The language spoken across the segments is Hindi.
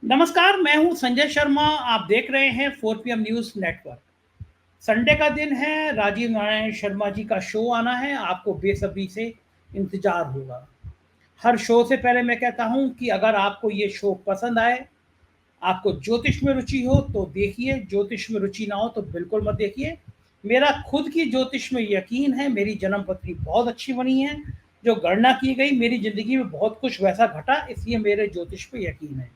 नमस्कार, मैं हूं संजय शर्मा। आप देख रहे हैं 4 PM न्यूज़ नेटवर्क। संडे का दिन है, राजीव नारायण शर्मा जी का शो आना है, आपको बेसब्री से इंतज़ार होगा। हर शो से पहले मैं कहता हूं कि अगर आपको ये शो पसंद आए, आपको ज्योतिष में रुचि हो तो देखिए, ज्योतिष में रुचि ना हो तो बिल्कुल मत देखिए। मेरा खुद की ज्योतिष में यकीन है, मेरी जन्म पत्री बहुत अच्छी बनी है, जो गणना की गई मेरी ज़िंदगी में बहुत कुछ वैसा घटा, इसलिए मेरे ज्योतिष पे यकीन है।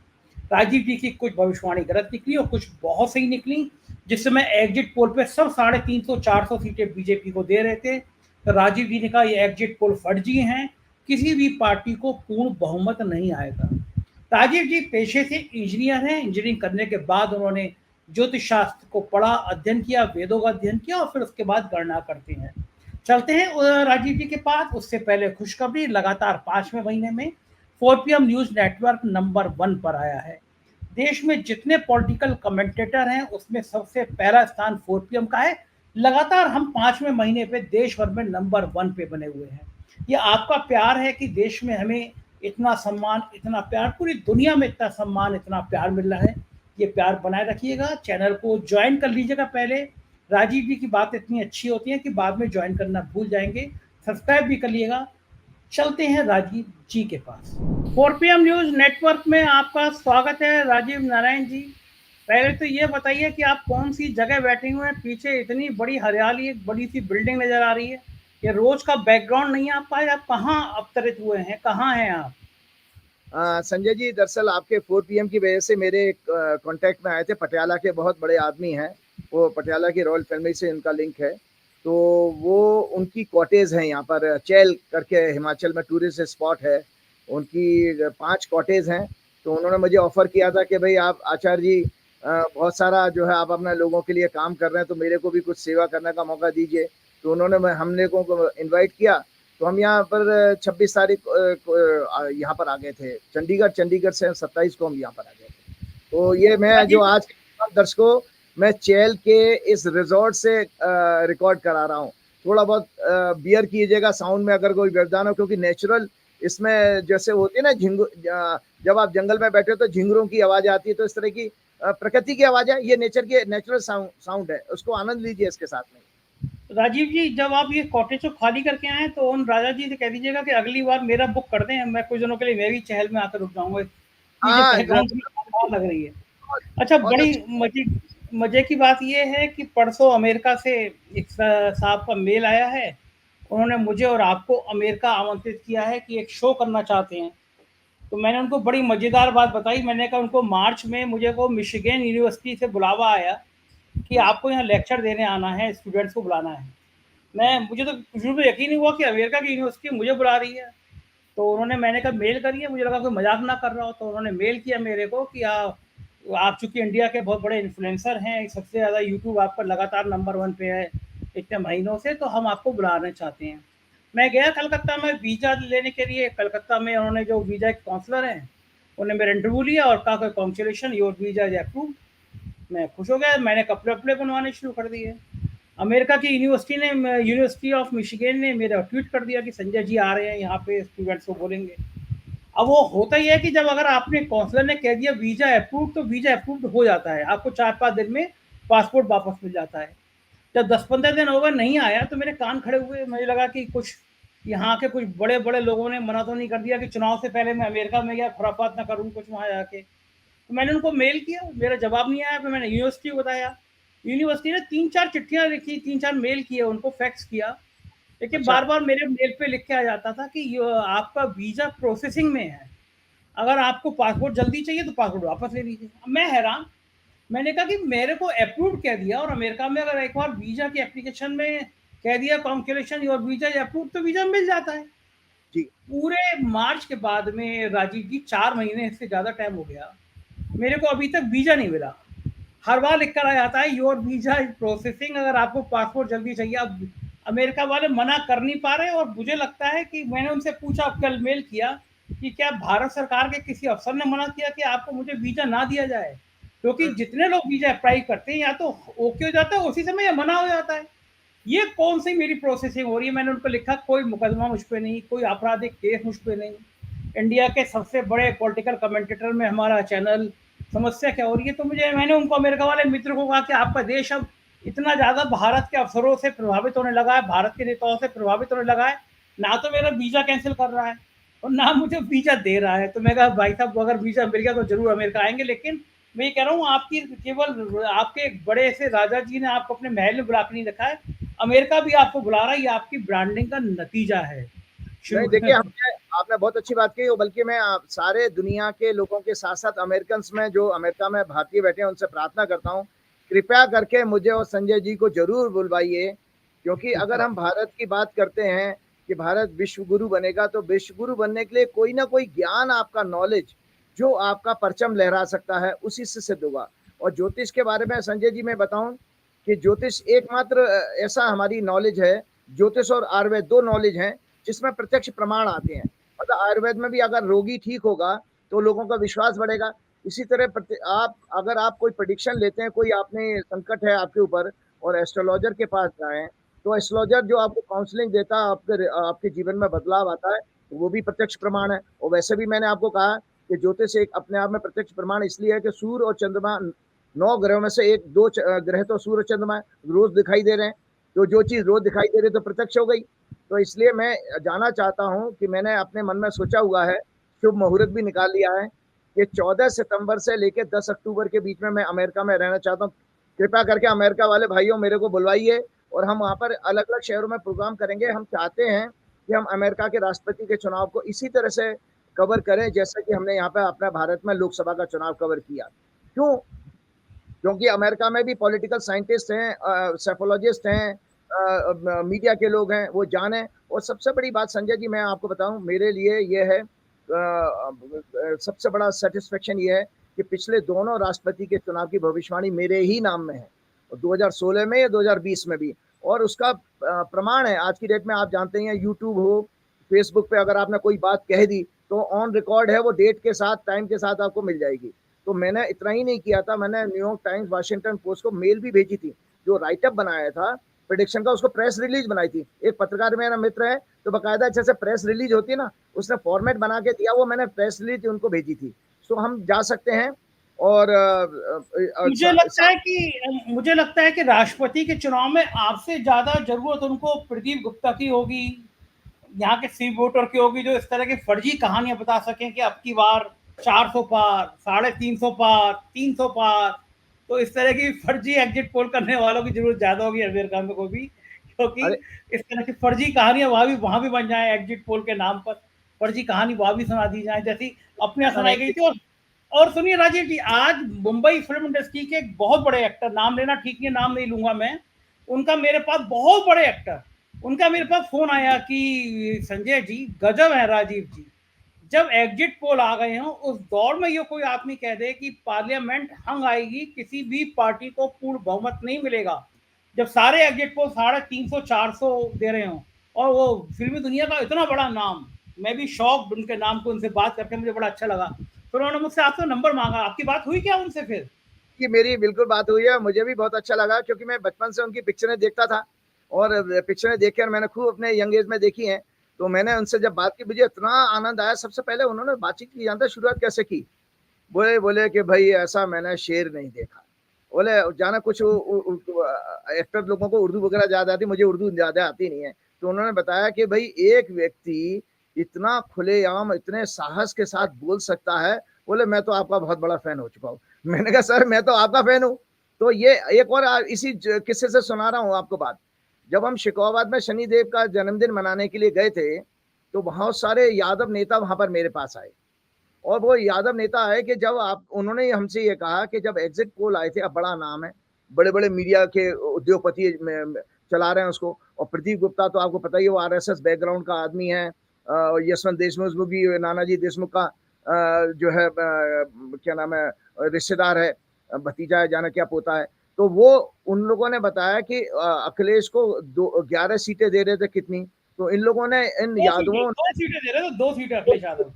राजीव जी की कुछ भविष्यवाणी गलत निकली और कुछ बहुत सही निकली, जिस समय एग्जिट पोल पे सब 350-400 सीटें बीजेपी को दे रहे थे, तो राजीव जी ने कहा ये एग्जिट पोल फर्जी हैं, किसी भी पार्टी को पूर्ण बहुमत नहीं आएगा। राजीव जी पेशे से इंजीनियर हैं, इंजीनियरिंग करने के बाद उन्होंने ज्योतिष शास्त्र को पढ़ा, अध्ययन किया, वेदों का अध्ययन किया और फिर उसके बाद गणना करते हैं। चलते हैं राजीव जी के पास। उससे पहले खुशखबरी, लगातार 5वें महीने में 4 PM न्यूज़ नेटवर्क नंबर 1 पर आया है। देश में जितने पॉलिटिकल कमेंटेटर हैं उसमें सबसे पहला स्थान 4 PM का है। लगातार हम 5वें महीने पे देश भर में नंबर 1 पे बने हुए हैं। ये आपका प्यार है कि देश में हमें इतना सम्मान, इतना प्यार, पूरी दुनिया में इतना सम्मान, इतना प्यार मिल रहा है। ये प्यार बनाए रखिएगा। चैनल को ज्वाइन कर लीजिएगा पहले। राजीव जी की बात इतनी अच्छी होती है कि बाद में ज्वाइन करना भूल जाएंगे। सब्सक्राइब भी कर लिएगा। चलते हैं राजीव जी के पास। 4 PM न्यूज़ नेटवर्क में आपका स्वागत है राजीव नारायण जी। पहले तो ये बताइए कि आप कौन सी जगह बैठे हुए हैं? पीछे इतनी बड़ी हरियाली, एक बड़ी सी बिल्डिंग नजर आ रही है। ये रोज का बैकग्राउंड नहीं है आपका? आप कहाँ अवतरित हुए हैं, कहाँ हैं आप? संजय जी, दरअसल आपके 4 PM की वजह से मेरे कांटेक्ट में आए थे। पटियाला के बहुत बड़े आदमी हैं, वो पटियाला की रॉयल फैमिली से इनका लिंक है। तो वो उनकी कॉटेज है यहाँ पर, चैल करके हिमाचल में टूरिस्ट स्पॉट है। उनकी 5 कॉटेज हैं। तो उन्होंने मुझे ऑफर किया था कि भाई आप आचार्य जी, बहुत सारा जो है आप अपने लोगों के लिए काम कर रहे हैं, तो मेरे को भी कुछ सेवा करने का मौका दीजिए। तो उन्होंने हमने को इन्वाइट किया। तो हम यहाँ पर 26 तारीख यहाँ पर आ गए थे चंडीगढ़। चंडीगढ़ से 27 को हम यहाँ पर आ गए थे। तो ये मैं जो आज दर्शकों, मैं चैल के इस रिजॉर्ट से रिकॉर्ड करा रहा हूँ। थोड़ा बहुत बियर कीजिएगा साउंड में अगर कोई व्यवधान हो, क्योंकि नेचुरल इसमें जैसे होती है ना, जब आप जंगल में बैठे हो तो झिंगुरों की आवाज आती है, तो इस तरह की प्रकृति की आवाज है। ये नेचर की नेचुरल साउंड है, उसको आनंद लीजिए इसके साथ में। राजीव जी, जब आप ये कॉटेज को खाली करके आए तो उन राजा जी से कह दीजिएगा कि अगली बार मेरा बुक कर दें, मैं कुछ दिनों के लिए मैं भी चहल में आकर रुक जाऊंगा। मुझे हाँ, बैकग्राउंड लग रही है। अच्छा, बहुत बड़ी अच्छा। मजे की बात यह है कि परसों अमेरिका से एक साहब का मेल आया है। उन्होंने मुझे और आपको अमेरिका आमंत्रित किया है कि एक शो करना चाहते हैं। तो मैंने उनको बड़ी मज़ेदार बात बताई। मैंने कहा उनको मार्च में मुझे को मिशिगन यूनिवर्सिटी से बुलावा आया कि आपको यहाँ लेक्चर देने आना है, स्टूडेंट्स को बुलाना है। मुझे तो शुरू में यकीन नहीं हुआ कि अमेरिका की यूनिवर्सिटी मुझे बुला रही है। तो उन्होंने, मैंने कहा मेल करिए, मुझे लगा कोई मजाक ना कर रहा हो। तो उन्होंने मेल किया मेरे को कि आप चूंकि इंडिया के बहुत बड़े इन्फ्लुएंसर हैं, सबसे ज़्यादा यूट्यूब आप पर लगातार नंबर 1 पे है इतने महीनों से, तो हम आपको बुलाना चाहते हैं। मैं गया कलकत्ता में वीज़ा लेने के लिए। कलकत्ता में उन्होंने जो वीज़ा के काउंसलर हैं, उन्होंने मेरा इंटरव्यू लिया और कहा congratulation, your visa is approve. मैं खुश हो गया। मैंने कपड़े वपड़े बनवाने शुरू कर दिए। अमेरिका की यूनिवर्सिटी ऑफ मिशिगन ने मेरा ट्वीट कर दिया कि संजय जी आ रहे हैं यहाँ पे, स्टूडेंट्स को बोलेंगे। अब वो होता ही है कि जब अगर आपने काउंसलर ने कह दिया वीज़ा अप्रूव, तो वीज़ा अप्रूव हो जाता है, आपको 4-5 दिन में पासपोर्ट वापस मिल जाता है। जब 10-15 दिन हो गए नहीं आया तो मेरे कान खड़े हुए। मुझे लगा कि कुछ यहाँ के कुछ बड़े बड़े लोगों ने मना तो नहीं कर दिया कि चुनाव से पहले मैं अमेरिका में गया खुराफात ना करूँ कुछ वहाँ जाके। तो मैंने उनको मेल किया, मेरा जवाब नहीं आया। फिर मैंने यूनिवर्सिटी को बताया। यूनिवर्सिटी ने 3-4 चिट्ठियाँ लिखी, 3-4 मेल किए, उनको फैक्स किया। लेकिन अच्छा। बार बार मेरे मेल पे लिख के आ जाता था कि आपका वीज़ा प्रोसेसिंग में है, अगर आपको पासपोर्ट जल्दी चाहिए तो पासपोर्ट वापस ले लीजिए। मैं हैरान। मैंने कहा कि मेरे को अप्रूव कह दिया, और अमेरिका में अगर एक बार वीज़ा की एप्लीकेशन में कह दिया congratulation your visa is approve, तो वीज़ा मिल जाता है। जी। पूरे मार्च के बाद में राजीव जी 4 महीने से ज़्यादा टाइम हो गया, मेरे को अभी तक वीज़ा नहीं मिला। हर बार लिख कर आ जाता है योर वीज़ा इज प्रोसेसिंग, अगर आपको पासपोर्ट जल्दी चाहिए। अब अमेरिका वाले मना कर नहीं पा रहे, और मुझे लगता है कि मैंने उनसे पूछा, कल मेल किया, कि क्या भारत सरकार के किसी अफसर ने मना किया कि आपको मुझे वीज़ा ना दिया जाए? क्योंकि जितने लोग वीज़ा अप्लाई करते हैं या तो ओके हो जाता है उसी समय, या मना हो जाता है। ये कौन सी मेरी प्रोसेसिंग हो रही है? मैंने उनको लिखा कोई मुकदमा मुझ पे नहीं, कोई आपराधिक केस मुझ पे नहीं। इंडिया के सबसे बड़े पॉलिटिकल कमेंटेटर में हमारा चैनल, समस्या क्या हो रही है। तो मैंने उनको, अमेरिका वाले मित्र को कहा कि आपका देश अब इतना ज़्यादा भारत के अफसरों से प्रभावित होने लगा है, भारत के नेताओं से प्रभावित होने लगा है, ना तो मेरा वीज़ा कैंसिल कर रहा है और ना मुझे वीज़ा दे रहा है। तो मैं कहा भाई साहब, अगर वीज़ा मिल गया तो ज़रूर अमेरिका आएँगे, लेकिन मैं ये कह रहा हूँ आपकी केवल आपके एक बड़े ऐसे राजा जी ने आपको अपने महल में बुला के नहीं रखा है, अमेरिका भी आपको बुला रहा है, ये आपकी ब्रांडिंग का नतीजा है। नहीं शुरू देखिए, हमने आपने बहुत अच्छी बात की, बल्कि मैं सारे दुनिया के लोगों के साथ साथ अमेरिकन में, जो अमेरिका में भारतीय बैठे हैं, उनसे प्रार्थना करता हूँ, कृपया करके मुझे और संजय जी को जरूर बुलवाइए, क्योंकि अगर हम भारत की बात करते हैं कि भारत विश्व गुरु बनेगा, तो विश्व गुरु बनने के लिए कोई ना कोई ज्ञान, आपका नॉलेज जो आपका परचम लहरा सकता है, उसी से सिद्ध होगा। और ज्योतिष के बारे में संजय जी मैं बताऊं कि ज्योतिष एकमात्र ऐसा हमारी नॉलेज है, ज्योतिष और आयुर्वेद दो नॉलेज हैं जिसमें प्रत्यक्ष प्रमाण आते हैं। मतलब आयुर्वेद में भी अगर रोगी ठीक होगा तो लोगों का विश्वास बढ़ेगा। इसी तरह अगर आप कोई प्रेडिक्शन लेते हैं, कोई आपने संकट है आपके ऊपर और एस्ट्रोलॉजर के पास जाएं, तो एस्ट्रोलॉजर जो आपको काउंसलिंग देता है, आपके जीवन में बदलाव आता है, तो वो भी प्रत्यक्ष प्रमाण है। और वैसे भी मैंने आपको कहा कि ज्योतिष एक अपने आप में प्रत्यक्ष प्रमाण इसलिए है कि सूर्य और चंद्रमा 9 ग्रहों में से एक दो ग्रह तो सूर्य चंद्रमा रोज दिखाई दे रहे हैं, तो जो चीज रोज दिखाई दे रही है तो प्रत्यक्ष हो गई। तो इसलिए मैं जानना चाहता हूं कि मैंने अपने मन में सोचा हुआ है, शुभ मुहूर्त भी निकाल लिया है कि 14 सितंबर से लेकर 10 अक्टूबर के बीच में मैं अमेरिका में रहना चाहता हूं। कृपया करके अमेरिका वाले भाइयों मेरे को बुलवाइए और हम वहां पर अलग अलग शहरों में प्रोग्राम करेंगे। हम चाहते हैं कि हम अमेरिका के राष्ट्रपति के चुनाव को इसी तरह से कवर करें जैसे कि हमने यहाँ पे अपने भारत में लोकसभा का चुनाव कवर किया। क्यों? क्योंकि अमेरिका में भी पॉलिटिकल साइंटिस्ट हैं, साइकोलॉजिस्ट हैं, मीडिया के लोग हैं, वो जाने। और सबसे बड़ी बात संजय जी मैं आपको बताऊं, मेरे लिए ये है सबसे बड़ा सेटिस्फेक्शन ये है कि पिछले दोनों राष्ट्रपति के चुनाव की भविष्यवाणी मेरे ही नाम में है, और 2016 में या 2020 में भी। और उसका प्रमाण है आज की डेट में, आप जानते हैं यूट्यूब हो, फेसबुक पे अगर आपने कोई बात कह दी तो ऑन रिकॉर्ड है, वो डेट के साथ, टाइम के साथ आपको मिल जाएगी। तो मैंने इतना ही नहीं किया था, मैंने न्यूयॉर्क टाइम्स, वाशिंगटन पोस्ट को मेल भी भेजी थी, जो राइटअप बनाया था प्रेडिक्शन का, उसको प्रेस रिलीज बनाई थी। एक पत्रकार मेरा मित्र है, तो बकायदा जैसे प्रेस रिलीज होती है ना, उसने फॉर्मेट बना के दिया, वो मैंने प्रेस रिलीज उनको भेजी थी। सो हम जा सकते हैं। और मुझे लगता है कि राष्ट्रपति के चुनाव में आपसे ज्यादा जरूरत उनको प्रदीप गुप्ता की होगी, यहाँ के सी वोटर की होगी, जो इस तरह की फर्जी कहानियां बता सकें कि अब की बार 400 पार, 350 पार, 300 पार। तो इस तरह की फर्जी एग्जिट पोल करने वालों की जरूरत ज्यादा होगी अमेरिका में को भी, क्योंकि इस तरह की फर्जी कहानियां वहां भी बन जाए एग्जिट पोल के नाम पर, फर्जी कहानी वहां भी सुना दी जाए जैसी अपने यहाँ सुनाई गई थी। और सुनिए राजीव जी, आज मुंबई फिल्म इंडस्ट्री के एक बहुत बड़े एक्टर, नाम लेना ठीक नहीं, नाम नहीं लूंगा मैं, उनका मेरे पास, बहुत बड़े एक्टर, उनका मेरे पास फोन आया कि संजय जी गजब है राजीव जी, जब एग्जिट पोल आ गए हों उस दौर में ये कोई आदमी कह दे कि पार्लियामेंट हंग आएगी, किसी भी पार्टी को पूर्ण बहुमत नहीं मिलेगा, जब सारे एग्जिट पोल 350 400 दे रहे हों, और वो फिल्मी दुनिया का इतना बड़ा नाम, मैं भी शौक उनके नाम को, उनसे बात करके मुझे बड़ा अच्छा लगा। तो उन्होंने मुझसे आपसे नंबर मांगा, आपकी बात हुई क्या उनसे फिर? कि मेरी बिल्कुल बात हुई है, मुझे भी बहुत अच्छा लगा, क्योंकि मैं बचपन से उनकी पिक्चरें देखता था और पिक्चरें देखकर मैंने खूब अपने यंग एज में देखी हैं। तो मैंने उनसे जब बात की, मुझे इतना आनंद आया। सबसे पहले उन्होंने बातचीत की, जानते शुरुआत कैसे की? बोले बोले कि भाई ऐसा मैंने शेर नहीं देखा। बोले जाना कुछ एक्टर लोगों को उर्दू वगैरह ज्यादा आती, मुझे उर्दू ज्यादा आती नहीं है। तो उन्होंने बताया कि भाई एक व्यक्ति इतना खुलेआम, इतने साहस के साथ बोल सकता है। बोले मैं तो आपका बहुत बड़ा फैन हो चुका हूँ। मैंने कहा सर मैं तो आपका फैन हूँ। तो ये एक और इसी किस्से से सुना रहा हूँ आपको बात। जब हम शिकोहाबाद में शनिदेव का जन्मदिन मनाने के लिए गए थे, तो बहुत सारे यादव नेता वहां पर मेरे पास आए। और वो यादव नेता है कि जब उन्होंने हमसे ये कहा कि जब एग्जिट पोल आए थे, अब बड़ा नाम है, बड़े बड़े मीडिया के उद्योगपति चला रहे हैं उसको। और प्रदीप गुप्ता तो आपको पता ही है, वो आरएसएस बैकग्राउंड का आदमी है। यशवंत देशमुख भी नानाजी देशमुख का जो है क्या नाम है, रिश्तेदार है, भतीजा है, जाने क्या पोता है। तो वो उन लोगों ने बताया कि अखिलेश को 11 सीटें दे रहे थे, कितनी, तो इन लोगों ने, इन यादवों, 2 सीटें दे रहे थे, 2 सीटें अखिलेश यादव।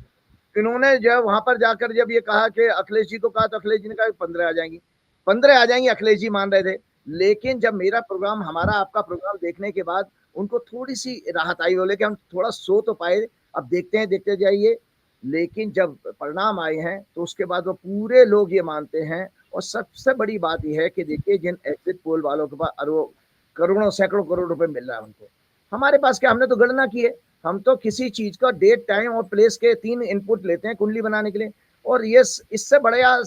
इन्होंने जब वहां पर जाकर जब ये कहा कि अखिलेश जी को कहा, तो अखिलेश जी ने कहा 15 आ जाएंगी, 15 आ जाएंगी, अखिलेश जी मान रहे थे। लेकिन जब मेरा प्रोग्राम, हमारा आपका प्रोग्राम देखने के बाद उनको थोड़ी सी राहत आई। बोले कि हम थोड़ा सो तो पाए, अब देखते हैं, देखते जाइए। लेकिन जब परिणाम आए हैं तो उसके बाद वो पूरे लोग ये मानते हैं। और सबसे बड़ी बात यह है कि देखिए जिन एग्जिट पोल वालों के पास अरबों करोड़ों सैकड़ों करोड़ रुपए मिल रहा है उनको, हमारे पास क्या, हमने तो गणना की है। हम तो किसी चीज का डेट, टाइम और प्लेस के 3 इनपुट लेते हैं कुंडली बनाने के लिए। और ये इससे बड़ा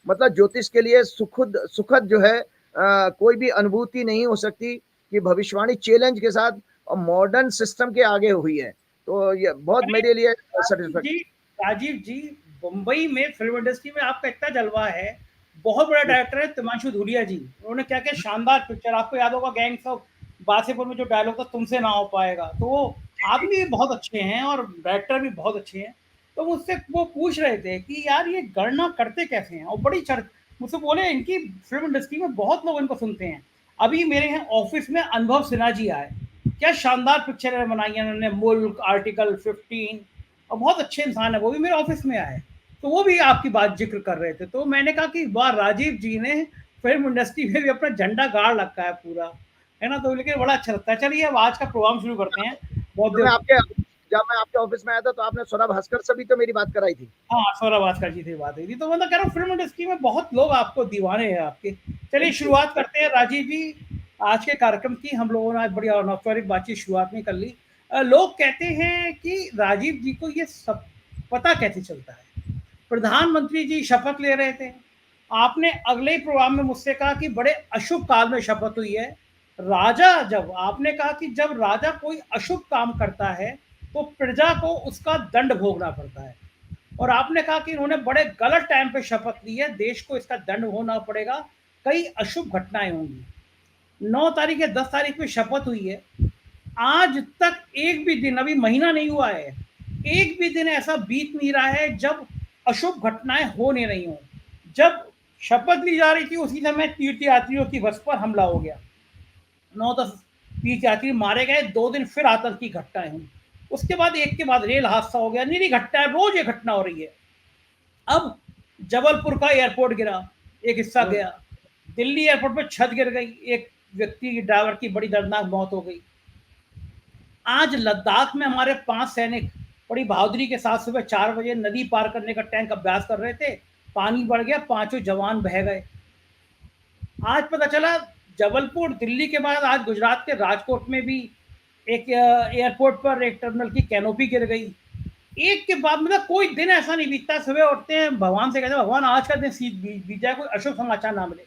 मतलब ज्योतिष के लिए सुखद जो है कोई भी अनुभूति नहीं हो सकती कि भविष्यवाणी चैलेंज के साथ और मॉडर्न सिस्टम के आगे हुई है। तो ये बहुत अरे मेरे लिए राजीव सेटिस्फैक्शन। जी, राजीव जी, मुंबई में फिल्म इंडस्ट्री में आपका इतना जलवा है। बहुत बड़ा डायरेक्टर है तिमांशु धूलिया जी, उन्होंने क्या क्या शानदार पिक्चर, आपको याद होगा गैंग्स ऑफ वासेपुर में जो डायलॉग था, तुमसे ना हो पाएगा, तो वो आदमी भी बहुत अच्छे हैं और डायरेक्टर भी बहुत अच्छे हैं। तो मुझसे वो पूछ रहे थे कि यार ये गणना करते कैसे हैं, और बड़ी चर्च मुझसे बोले इनकी फिल्म इंडस्ट्री में बहुत लोग इनको सुनते हैं। अभी मेरे यहाँ ऑफिस में अनुभव सिन्हा जी आए, क्या शानदार पिक्चर बनाई है उन्होंने, मुल्क, आर्टिकल 15, और बहुत अच्छे इंसान है, वो भी मेरे ऑफिस में आए, तो वो भी आपकी बात जिक्र कर रहे थे। तो मैंने कहा कि वाह, राजीव जी ने फिल्म इंडस्ट्री में भी अपना झंडा गाड़ रखा है पूरा, है ना। तो लेकिन बड़ा अच्छा लगता है। चलिए अब आज का प्रोग्राम शुरू करते हैं। बहुत तो मैं देर, आपके जब मैं आपके ऑफिस में आया था तो आपने स्वरा भास्कर से भी तो मेरी बात कराई थी। हाँ, सौरभ भास्कर जी से बात हुई थी, तो मतलब कह रहा हूँ फिल्म इंडस्ट्री में बहुत लोग आपको दीवाने हैं आपके। चलिए बिल्कुल। शुरुआत करते हैं राजीव जी आज के कार्यक्रम की। हम लोगों ने आज बड़ी अनौपचारिक बातचीत शुरुआत में कर ली। लोग कहते हैं कि राजीव जी को ये सब पता कैसे चलता है। प्रधानमंत्री जी शपथ ले रहे थे, आपने अगले ही प्रोग्राम में मुझसे कहा कि बड़े अशुभ काल में शपथ हुई है। राजा, जब आपने कहा कि जब राजा कोई अशुभ काम करता है तो प्रजा को उसका दंड भोगना पड़ता है, और आपने कहा कि इन्होंने बड़े गलत टाइम पे शपथ ली है, देश को इसका दंड होना पड़ेगा, कई अशुभ घटनाएं होंगी। 9 तारीख या 10 तारीख में शपथ हुई है, आज तक एक भी दिन, अभी महीना नहीं हुआ है, एक भी दिन ऐसा बीत नहीं रहा है जब अशुभ घटनाएं हो नहीं रही हों। जब शपथ ली जा रही थी उसी समय तीर्थयात्रियों की बस पर हमला हो गया, 9-10 तीर्थयात्री मारे गए, 2 दिन फिर आतंकी घटनाएं हुई, उसके बाद एक के बाद रेल हादसा हो गया, निरी घटना है, रोज ये घटना हो रही है। अब जबलपुर का एयरपोर्ट गिरा, एक हिस्सा हम्म, गया, दिल्ली एयरपोर्ट पे छत गिर गई, एक व्यक्ति की, ड्राइवर की बड़ी दर्दनाक मौत हो गई। आज लद्दाख में हमारे 5 सैनिक बड़ी बहादुरी के साथ सुबह 4 बजे नदी पार करने का टैंक अभ्यास कर रहे थे, पानी बढ़ गया, पांचों जवान बह गए। आज पता चला जबलपुर, दिल्ली के बाद आज गुजरात के राजकोट में भी एक एयरपोर्ट पर एक टर्मिनल की कैनोपी गिर गई। एक के बाद मतलब कोई दिन ऐसा नहीं बीतता, सुबह उठते हैं भगवान से कहते हैं भगवान आज का दिन बीत जाए, कोई अशुभ समाचार ना मिले,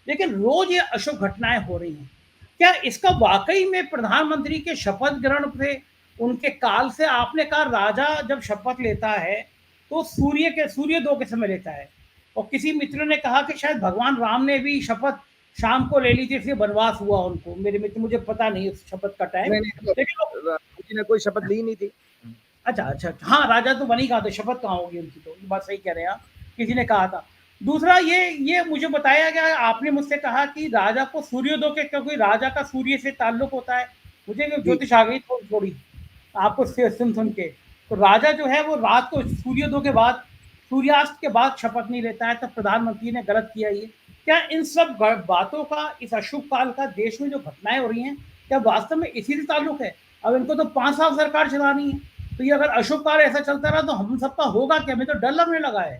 लेकिन रोज ये अशुभ घटनाएं हो रही हैं। क्या इसका वाकई में प्रधानमंत्री के शपथ ग्रहण से, उनके काल से, आपने कहा राजा जब शपथ लेता है तो सूर्योदय के समय लेता है, और किसी मित्र ने कहा कि शायद भगवान राम ने भी शपथ शाम को ले ली थी, इसलिए वनवास हुआ उनको, मेरे मित्र, मुझे पता नहीं उस शपथ का टाइम, नहीं नहीं, लेकिन किसी ने कोई शपथ ली नहीं थी। अच्छा, अच्छा, अच्छा। हाँ, राजा तो बन ही कहा था, शपथ कहाँ होगी उनकी, तो ये बात सही कह रहे हैं आप, किसी ने कहा था। दूसरा ये मुझे बताया गया, आपने मुझसे कहा कि राजा को सूर्योदय के, क्योंकि राजा का सूर्य से ताल्लुक होता है, मुझे जी। ज्योतिष आ गई थोड़ी आपको सुन के। तो राजा जो है वो रात को सूर्योदय के बाद, सूर्यास्त के बाद शपथ नहीं लेता है, तो प्रधानमंत्री ने गलत किया ये। क्या इन सब बातों का, इस अशुभ काल का देश में जो घटनाएं हो रही हैं, क्या वास्तव में इसी से ताल्लुक है? अब इनको तो 5 साल सरकार चलानी है, तो ये अगर अशुभ काल ऐसा चलता रहा तो हम सबका होगा क्या? हमें तो डर लगने लगा है।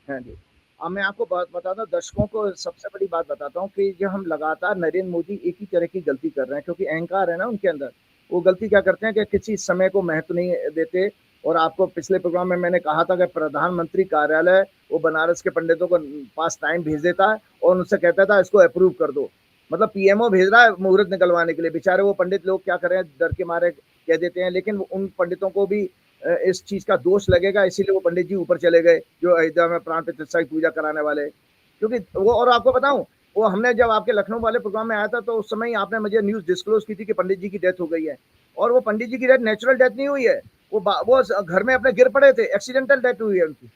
हाँ जी। अब मैं आपको बात बताता हूँ, दर्शकों को सबसे बड़ी बात बताता हूँ कि जो हम लगातार नरेंद्र मोदी एक ही तरह की गलती कर रहे हैं, क्योंकि अहंकार है ना उनके अंदर। वो गलती क्या करते हैं कि किसी समय को महत्व नहीं देते। और आपको पिछले प्रोग्राम में मैंने कहा था कि प्रधानमंत्री कार्यालय वो बनारस के पंडितों को पास टाइम भेज देता है और उनसे कहता था इसको अप्रूव कर दो। मतलब पीएमओ भेज रहा है मुहूर्त निकलवाने के लिए, बेचारे वो पंडित लोग क्या करें, डर के मारे कह देते हैं। लेकिन उन पंडितों को भी इस चीज का दोष लगेगा, इसीलिए वो पंडित जी ऊपर चले गए जो अयोध्या में प्राण प्रतिष्ठा की पूजा कराने वाले। क्योंकि वो, और आपको बताऊं, वो हमने जब आपके लखनऊ वाले प्रोग्राम में आया था तो उस समय ही आपने मुझे न्यूज डिस्क्लोज की थी कि पंडित जी की डेथ हो गई है। और वो पंडित जी की डेथ नेचुरल डेथ नहीं हुई है, वो घर में अपने गिर पड़े थे, एक्सीडेंटल डेथ हुई है उनकी।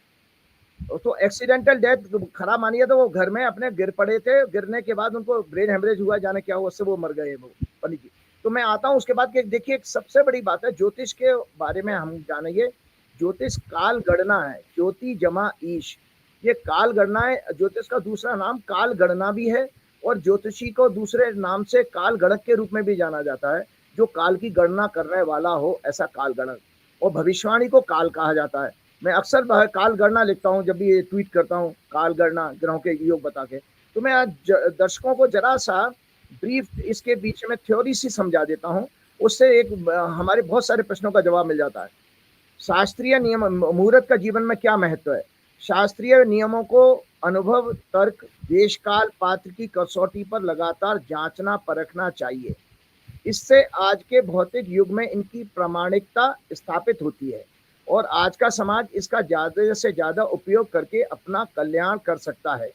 तो एक्सीडेंटल डेथ खराब मानिए तो वो घर में अपने गिर पड़े थे, गिरने के बाद उनको ब्रेन हेमरेज हुआ, जाने क्या हुआ, उससे वो मर गए वो पंडित जी। तो मैं आता हूँ उसके बाद, देखिए एक सबसे बड़ी बात है ज्योतिष के बारे में हम जानेंगे। ज्योतिष काल गणना है, ज्योति जमा ईश, ये काल गणना है। ज्योतिष का दूसरा नाम काल गणना भी है, और ज्योतिषी को दूसरे नाम से काल गणक के रूप में भी जाना जाता है, जो काल की गणना करने वाला हो, ऐसा काल गणक। और भविष्यवाणी को काल कहा जाता है। मैं अक्सर काल गणना लिखता हूँ, जब भी ट्वीट करता हूँ काल गणना ग्रहों के योग बता के। तो मैं आज दर्शकों को जरा सा ब्रीफ इसके बीच में थ्योरी सी समझा देता हूँ, उससे हमारे बहुत सारे प्रश्नों का जवाब मिल जाता है। शास्त्रीय नियम, मुहूर्त का जीवन में क्या महत्व है? शास्त्रीय नियमों को अनुभव, तर्क, देश काल, पात्र की कसौटी पर लगातार जांचना परखना चाहिए। इससे आज के भौतिक युग में इनकी प्रामाणिकता स्थापित होती है और आज का समाज इसका ज्यादा से ज्यादा उपयोग करके अपना कल्याण कर सकता है।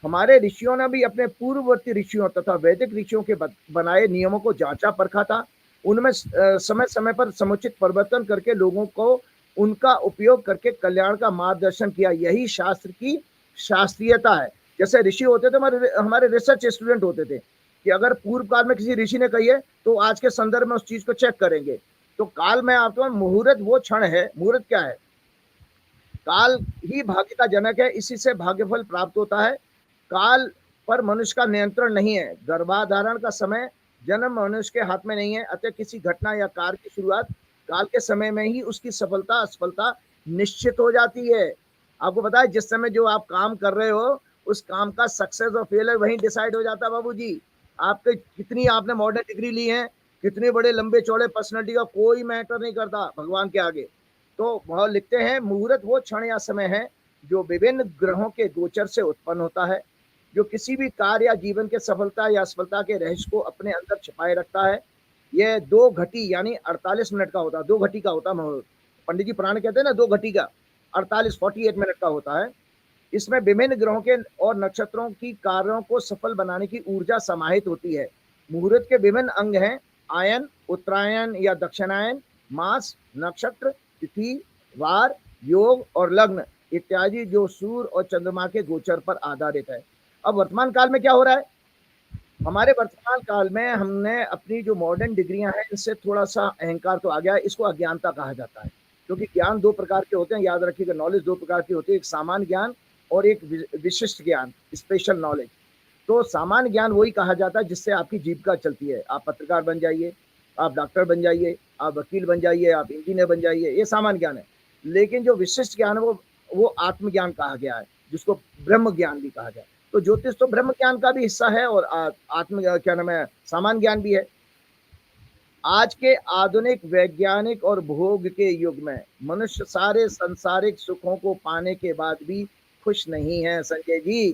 हमारे ऋषियों ने भी अपने पूर्ववर्ती ऋषियों तथा वैदिक ऋषियों के बनाए नियमों को जांचा परखा था। उनमें समय समय पर समुचित परिवर्तन करके लोगों को उनका उपयोग करके कल्याण का मार्गदर्शन किया। यही शास्त्र की शास्त्रीयता है। जैसे ऋषि होते थे, हमारे रिसर्च स्टूडेंट होते थे कि अगर पूर्व काल में किसी ऋषि ने कही है तो आज के संदर्भ में उस चीज को चेक करेंगे। तो काल में आपको मुहूर्त वो क्षण है। मुहूर्त क्या है? काल ही भाग्य का जनक है, इसी से भाग्यफल प्राप्त होता है। काल पर मनुष्य का नियंत्रण नहीं है। गर्भाधारण का समय जन्म मनुष्य के हाथ में नहीं है, अतः किसी घटना या कार्य की शुरुआत काल के समय में ही उसकी सफलता असफलता निश्चित हो जाती है। आपको पता है, जिस समय जो आप काम कर रहे हो उस काम का सक्सेस और फेलियर वहीं डिसाइड हो जाता है बाबूजी। आपके कितनी आपने मॉडर्न डिग्री ली है, कितने बड़े लंबे चौड़े पर्सनैलिटी का कोई मैटर नहीं करता भगवान के आगे। तो वह लिखते हैं, मुहूर्त वो क्षण या समय है जो विभिन्न ग्रहों के गोचर से उत्पन्न होता है, जो किसी भी कार्य या जीवन के सफलता या असफलता के रहस्य को अपने अंदर छिपाए रखता है। यह 2 घटी यानी 48 मिनट का होता है। 2 घटी का होता है मुहूर्त। पंडित जी पुराने कहते हैं ना 2 घटी का, 48 मिनट का होता है। इसमें विभिन्न ग्रहों के और नक्षत्रों की कार्यों को सफल बनाने की ऊर्जा समाहित होती है। मुहूर्त के विभिन्न अंग हैं आयन, उत्तरायण या दक्षिणायन, मास, नक्षत्र, तिथि, वार, योग और लग्न इत्यादि, जो सूर्य और चंद्रमा के गोचर पर आधारित है। अब वर्तमान काल में क्या हो रहा है? हमारे वर्तमान काल में हमने अपनी जो मॉडर्न डिग्रियां हैं इनसे थोड़ा सा अहंकार तो आ गया है। इसको अज्ञानता कहा जाता है, क्योंकि ज्ञान 2 प्रकार के होते हैं, याद रखिएगा। नॉलेज 2 प्रकार की होती है, एक सामान्य ज्ञान और एक विशिष्ट ज्ञान, स्पेशल नॉलेज। तो सामान्य ज्ञान वही कहा जाता है जिससे आपकी जीविका चलती है। आप पत्रकार बन जाइए, आप डॉक्टर बन जाइए, आप वकील बन जाइए, आप इंजीनियर बन जाइए, ये सामान्य ज्ञान है। लेकिन जो विशिष्ट ज्ञान है वो आत्मज्ञान कहा गया है, जिसको ब्रह्म ज्ञान भी कहा जाए। तो ज्योतिष तो ब्रह्म ज्ञान का भी हिस्सा है और आत्म क्या नाम है, सामान्य ज्ञान भी है। आज के आधुनिक वैज्ञानिक और भोग के युग में मनुष्य सारे सांसारिक सुखों को पाने के बाद भी खुश नहीं है संजय जी,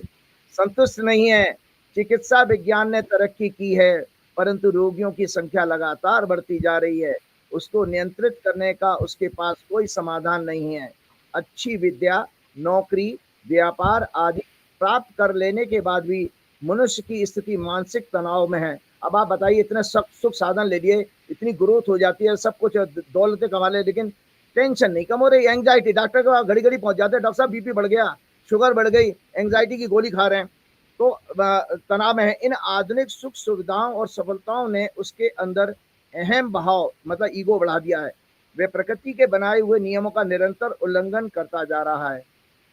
संतुष्ट नहीं है। चिकित्सा विज्ञान ने तरक्की की है, परंतु रोगियों की संख्या लगातार बढ़ती जा रही है। उसको नियंत्रित करने का उसके पास कोई समाधान नहीं है। अच्छी विद्या, नौकरी, व्यापार आदि प्राप्त कर लेने के बाद भी मनुष्य की स्थिति मानसिक तनाव में है। अब आप बताइए, इतने सुख साधन ले लिए, इतनी ग्रोथ हो जाती है, सब कुछ दौलतें कमा ले, लेकिन टेंशन नहीं कम हो रही। एंग्जाइटी, डॉक्टर के पास घड़ी घड़ी पहुंच जाते हैं, डॉक्टर साहब बीपी बढ़ गया, शुगर बढ़ गई, एंग्जाइटी की गोली खा रहे हैं, तो तनाव में है। इन आधुनिक सुख सुविधाओं और सफलताओं ने उसके अंदर अहम भाव मतलब ईगो बढ़ा दिया है। वे प्रकृति के बनाए हुए नियमों का निरंतर उल्लंघन करता जा रहा है।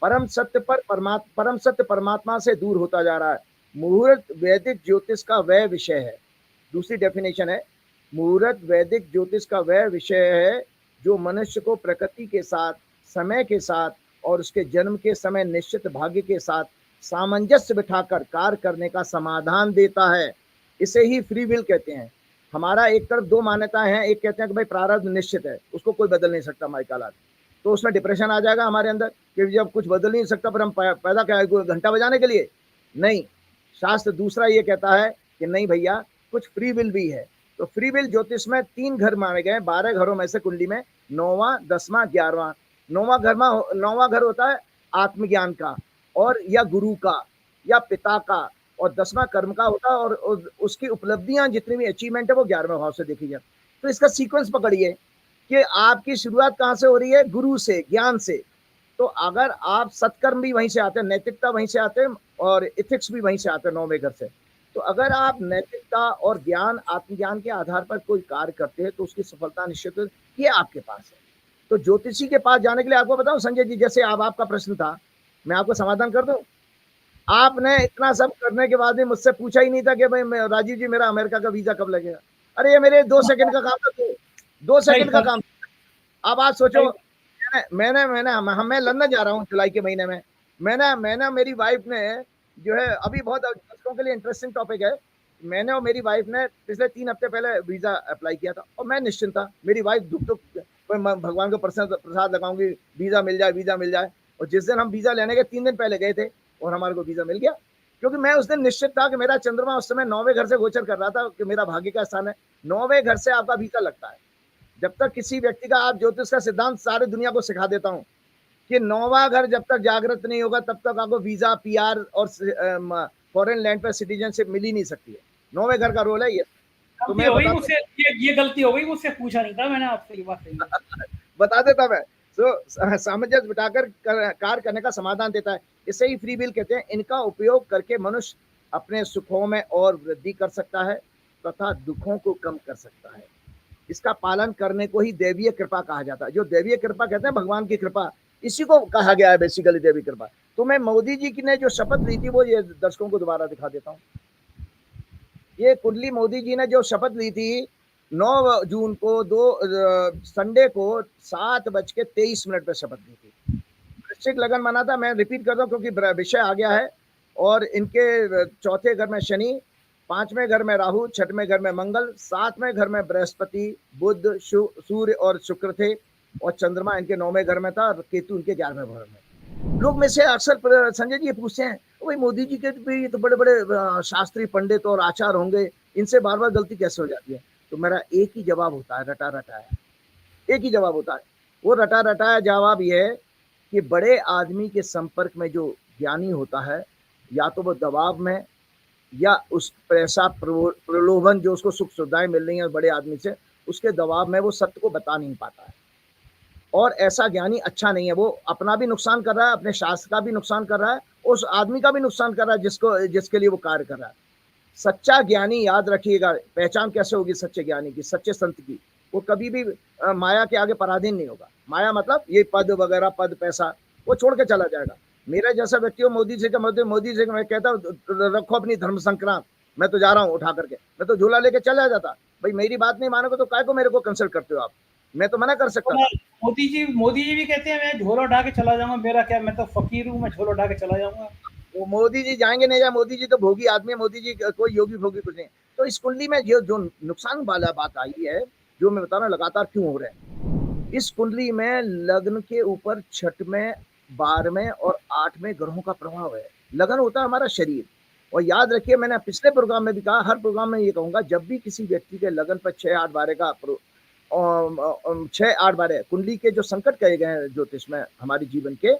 परम सत्य परमात्मा से दूर होता जा रहा है। मुहूर्त वैदिक ज्योतिष का वह विषय है। दूसरी डेफिनेशन है, मुहूर्त वैदिक ज्योतिष का वह विषय है जो मनुष्य को प्रकृति के साथ, समय के साथ और उसके जन्म के समय निश्चित भाग्य के साथ सामंजस्य बिठाकर कार्य करने का समाधान देता है। इसे ही फ्री विल कहते हैं। हमारा एक तरफ 2 मान्यताएं हैं, एक कहते हैं कि भाई प्रारब्ध निश्चित है, उसको कोई बदल नहीं सकता माइकालाल, तो उसमें डिप्रेशन आ जाएगा हमारे अंदर कि जब कुछ बदल नहीं सकता पर हम पैदा क्या है, घंटा बजाने के लिए? नहीं, शास्त्र दूसरा ये कहता है कि नहीं भैया, कुछ फ्री विल भी है। तो फ्री विल ज्योतिष में 3 घर माने गए, 12 घरों में से कुंडली में 9वां, 10वां, 11वां। 9वां घर होता है आत्मज्ञान का और या गुरु का या पिता का, और 10वां कर्म का होता है, और उसकी उपलब्धियां जितनी भी अचीवमेंट है वो 11वें भाव से देखी जाए। तो इसका सीक्वेंस पकड़िए कि आपकी शुरुआत कहाँ से हो रही है? गुरु से, ज्ञान से। तो अगर आप सत्कर्म भी वहीं से आते हैं, नैतिकता वहीं से आते हैं और इथिक्स भी वहीं से आते हैं 9वें घर से। तो अगर आप नैतिकता और ज्ञान, आत्मज्ञान के आधार पर कोई कार्य करते हैं तो उसकी सफलता निश्चित ये आपके पास है। तो ज्योतिषी के पास जाने के लिए आपको बताऊं संजय जी, जैसे आपका प्रश्न था, मैं आपको समाधान कर दूं। आपने इतना सब करने के बाद भी मुझसे पूछा ही नहीं था कि भाई राजीव जी मेरा अमेरिका का वीजा कब लगेगा। अरे ये मेरे 2 सेकंड का काम था, 2 सेकंड का काम। अब आप सोचो, मैं लंदन जा रहा हूँ जुलाई के महीने में। मैंने मेरी वाइफ ने जो है, अभी बहुत दर्शकों के लिए इंटरेस्टिंग टॉपिक है, मैंने और मेरी वाइफ ने पिछले 3 हफ्ते पहले वीजा अप्लाई किया था और मैं निश्चिंत था। मेरी वाइफ दुख भगवान को प्रसाद लगाऊंगी, वीजा मिल जाए, वीजा मिल जाए। और जिस दिन हम वीजा लेने के 3 दिन पहले गए थे और हमारे को वीजा मिल गया, क्योंकि मैं उस दिन निश्चित था कि मेरा चंद्रमा उस समय 9वें घर से गोचर कर रहा था कि मेरा भाग्य का स्थान है। 9वें घर से आपका वीजा लगता है। जब तक किसी व्यक्ति का, आप ज्योतिष का सिद्धांत सारे दुनिया को सिखा देता हूं कि 9वां घर जब तक जागृत नहीं होगा तब तक आपको वीजा, पीआर और फॉरेन लैंड पर सिटीजनशिप मिल ही नहीं सकती है। 9वें घर का रोल है ये। तो मैं ये गलती हो गई मुझसे, पूछा नहीं था मैंने आपसे, ये बात सही बता देता मैं। तो सामंजस्य बिठाकर कार्य करने का समाधान देता है। इसे ही फ्री विल कहते हैं। इनका उपयोग करके मनुष्य अपने सुखों में और वृद्धि कर सकता है तथा दुखों को कम कर सकता है। इसका पालन करने को ही दैवीय कृपा कहा जाता है। जो दैवीय कृपा कहते हैं, भगवान की कृपा, इसी को कहा गया है बेसिकली दैवीय कृपा। तो मैं मोदी जी की ने जो शपथ ली थी वो ये दर्शकों को दोबारा दिखा देता हूँ। ये कुंडली मोदी जी ने जो शपथ ली थी 9 जून को, संडे को 7:23 पे शपथ ली थी। वृश्चिक लगन माना था। मैं रिपीट करता हूँ क्योंकि विषय आ गया है। और इनके चौथे घर में शनि, 5वें घर में राहु, 6वें घर में मंगल, 7वें घर में बृहस्पति, बुध, सूर्य और शुक्र थे। और चंद्रमा इनके 9वें घर में था, केतु इनके 11वें घर में। लोग में से अक्सर संजय जी ये पूछते हैं, भाई मोदी जी के भी तो बड़े बड़े शास्त्री पंडित और आचार होंगे, इनसे बार बार गलती कैसे हो जाती है? तो मेरा एक ही जवाब होता है, रटा रटाया। एक ही जवाब होता है। वो रटा रटाया जवाब ये है कि बड़े आदमी के संपर्क में जो ज्ञानी होता है, या तो वो दबाव में या उस पैसा प्रलोभन जो उसको सुख सुविधाएं मिल रही है बड़े आदमी से, उसके दबाव में वो सत्य को बता नहीं पाता है। और ऐसा ज्ञानी अच्छा नहीं है। वो अपना भी नुकसान कर रहा है, अपने शास्त्र का भी नुकसान कर रहा है, उस आदमी का भी नुकसान कर रहा है जिसके लिए वो कार्य कर रहा है। सच्चा ज्ञानी, याद रखिएगा, पहचान कैसे होगी सच्चे ज्ञानी की, सच्चे संत की? वो कभी भी माया के आगे पराधीन नहीं होगा। माया मतलब ये पद वगैरह, पद पैसा, वो छोड़ के चला जाएगा। मेरा जैसा व्यक्ति हो, मोदी जी से मैं कहता हूँ रखो अपनी धर्म संक्रांत, मैं तो जा रहा हूँ उठा करके, मैं तो झूला लेके चला जाता। भाई मेरी बात नहीं मानोगे तो काय को मेरे को कंसल्ट करते हो आप? मैं तो मना कर सकता हूँ। मोदी जी भी कहते हैं मैं झोला उठा के चला जाऊंगा, मेरा क्या, मैं तो फकीर हूँ, मैं झोला उठा के चला जाऊंगा। वो मोदी जी जाएंगे नहीं जाए, मोदी जी तो भोगी आदमी है। मोदी जी कोई योगी भोगी कुछ नहीं। तो इस कुंडली में जो नुकसान वाला बात आई है, जो मैं बता रहा हूँ लगातार क्यों हो रहे हैं, इस कुंडली में लग्न के ऊपर 6वें, 12वें और 8वें ग्रहों का प्रभाव है। लगन होता है हमारा शरीर। और याद रखिए, मैंने पिछले प्रोग्राम में भी कहा, हर प्रोग्राम में ये कहूंगा, जब भी किसी व्यक्ति के लगन पर 6, 8, 12 का 6, 8, 12 कुंडली के जो संकट कहे गए हैं ज्योतिष में हमारे जीवन के,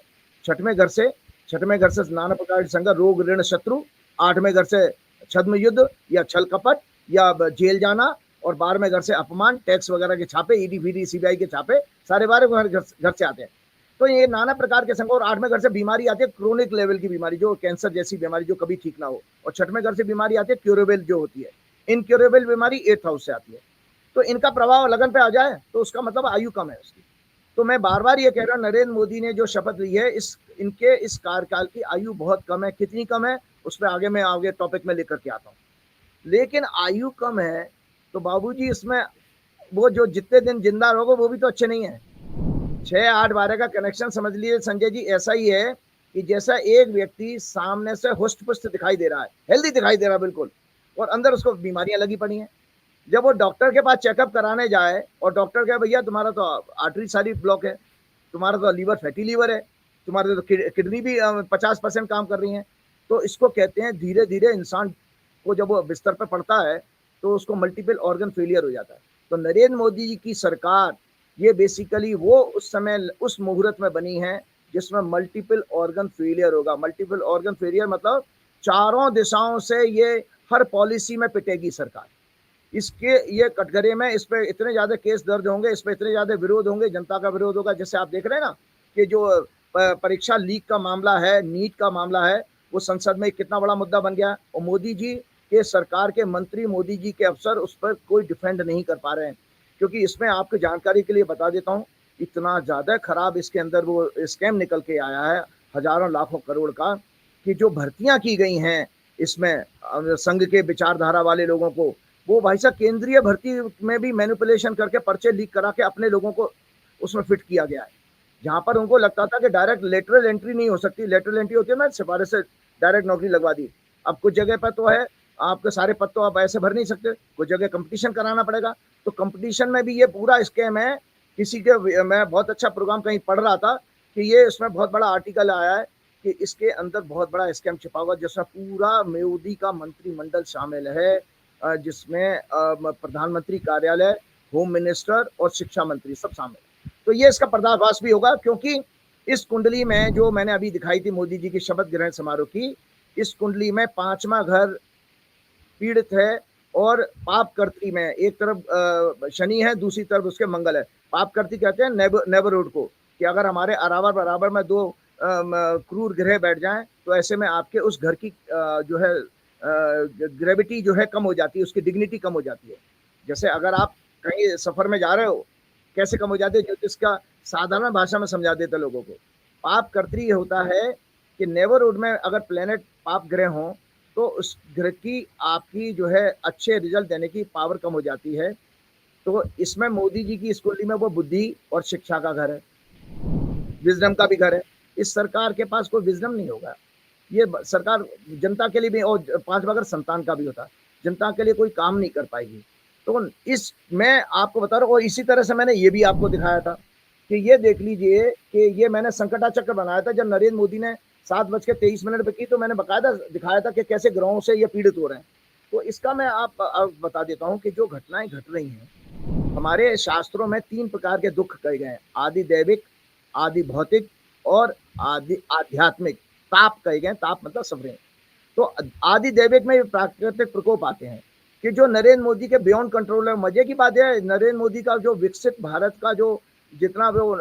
6वें घर से नाना प्रकार के संकट, रोग, ऋण, शत्रु, 8वें घर से छद्म युद्ध या छल कपट या जेल जाना, और 12वें घर से अपमान, टैक्स वगैरह के छापे, ईडी फीडी सीबीआई के छापे, सारे 12 घर से आते हैं। तो ये नाना प्रकार के संकट। और 8वें घर से बीमारी आती है, क्रोनिक लेवल की बीमारी, जो कैंसर जैसी बीमारी जो कभी ठीक ना हो। और 6वें घर से बीमारी आती है क्यूरेबल जो होती है, इनक्यूरेबल बीमारी 8th हाउस से आती है। तो इनका प्रभाव लगन पे आ जाए तो उसका मतलब आयु कम है उसकी। तो मैं बार बार ये कह रहा हूँ, नरेंद्र मोदी ने जो शपथ ली है, इनके इस कार्यकाल की आयु बहुत कम है। कितनी कम है उस पर मैं आगे टॉपिक में लेकर के आता हूँ। लेकिन आयु कम है तो बाबूजी इसमें वो जो जितने दिन जिंदा रहोगे वो भी तो अच्छे नहीं है। 6, 8, 12 का कनेक्शन समझ लीजिए संजय जी ऐसा ही है कि जैसा एक व्यक्ति सामने से हुष्ट पुष्ट दिखाई दे रहा है, हेल्दी दिखाई दे रहा है बिल्कुल, और अंदर उसको बीमारियां लगी पड़ी हैं। जब वो डॉक्टर के पास चेकअप कराने जाए और डॉक्टर कहे भैया तुम्हारा तो आर्टरी सारी ब्लॉक है, तुम्हारा तो लीवर फैटी लीवर है, तुम्हारे तो किडनी भी 50% काम कर रही है, तो इसको कहते हैं धीरे धीरे इंसान को जब वो बिस्तर पर पड़ता है तो उसको मल्टीपल ऑर्गन फेलियर हो जाता है। तो नरेंद्र मोदी जी की सरकार ये बेसिकली वो उस समय उस मुहूर्त में बनी है जिसमें मल्टीपल ऑर्गन फेलियर होगा। मल्टीपल ऑर्गन फेलियर मतलब चारों दिशाओं से ये हर पॉलिसी में पिटेगी सरकार। इसके ये कटघरे में इस पे इतने ज्यादा केस दर्ज होंगे, इस पे इतने ज्यादा विरोध होंगे, जनता का विरोध होगा। जैसे आप देख रहे हैं ना कि जो परीक्षा लीक का मामला है, नीट का मामला है, वो संसद में कितना बड़ा मुद्दा बन गया। और मोदी जी के सरकार के मंत्री, मोदी जी के अफसर उस पर कोई डिफेंड नहीं कर पा रहे हैं, क्योंकि इसमें आपकी जानकारी के लिए बता देता हूँ, इतना ज्यादा खराब इसके अंदर वो स्कैम निकल के आया है हजारों लाखों करोड़ का, कि जो भर्तियां की गई हैं इसमें संघ के विचारधारा वाले लोगों को, वो भाई साहब केंद्रीय भर्ती में भी मैनिपुलेशन करके पर्चे लीक करा के अपने लोगों को उसमें फिट किया गया है। जहाँ पर उनको लगता था कि डायरेक्ट लेटरल एंट्री नहीं हो सकती, लेटरल एंट्री होती है ना, सिफारिश से डायरेक्ट नौकरी लगवा दी। अब कुछ जगह पर तो है आपके सारे पद तो आप ऐसे भर नहीं सकते, कुछ जगह कंपटीशन कराना पड़ेगा। तो कंपटीशन में भी ये पूरा स्कैम है। किसी के, मैं बहुत अच्छा प्रोग्राम कहीं पढ़ रहा था कि ये इसमें बहुत बड़ा आर्टिकल आया है कि इसके अंदर बहुत बड़ा स्कैम छिपा हुआ, जिसमें पूरा मोदी का मंत्रिमंडल शामिल है, जिसमें प्रधानमंत्री कार्यालय, होम मिनिस्टर और शिक्षा मंत्री सब शामिल है। तो ये इसका पर्दाफाश भी होगा, क्योंकि इस कुंडली में जो मैंने अभी दिखाई थी मोदी जी की शपथ ग्रहण समारोह की, इस कुंडली में 5वां घर पीड़ित है और पापकर्त्री में एक तरफ शनि है, दूसरी तरफ उसके मंगल है। पापकर्त्री कहते हैं नेबरहुड को, कि अगर हमारे अरावर बराबर में 2 क्रूर ग्रह बैठ जाएं तो ऐसे में आपके उस घर की जो है ग्रेविटी जो है कम हो जाती है, उसकी डिग्निटी कम हो जाती है। जैसे अगर आप कहीं सफर में जा रहे हो, कैसे कम हो जाती है, ज्योतिष का साधारण भाषा में समझा देते लोगों को। पापकर्त्री होता है कि नेबरहुड में अगर प्लेनेट पाप ग्रह हो तो उस ग्रह की आपकी जो है अच्छे रिजल्ट देने की पावर कम हो जाती है। तो इसमें मोदी जी की इस कुंडली में वो बुद्धि और शिक्षा का घर है, विजडम का भी घर है। इस सरकार के पास कोई विजडम नहीं होगा। ये सरकार जनता के लिए भी, और 5वां घर संतान का भी होता है, जनता के लिए कोई काम नहीं कर पाएगी। तो इस मैं आपको बता रहा हूँ, और इसी तरह से मैंने ये भी आपको दिखाया था कि ये देख लीजिए कि ये मैंने संकटा चक्र बनाया था जब नरेंद्र मोदी ने 7:23 पे की, तो मैंने बकायदा दिखाया था कि कैसे ग्रहों से ये पीड़ित हो रहे हैं। तो इसका मैं आप बता देता हूँ कि जो घटनाएं घट रही हैं, हमारे शास्त्रों में 3 प्रकार के दुख कहे गए हैं, आदि दैविक, आदि भौतिक और आदि आध्यात्मिक। ताप कहे गए, ताप मतलब सफरिंग। तो आदि दैविक में प्राकृतिक प्रकोप आते हैं कि जो नरेंद्र मोदी के बियॉन्ड कंट्रोल है। मजे की बात है, नरेंद्र मोदी का जो विकसित भारत का जो जितना वो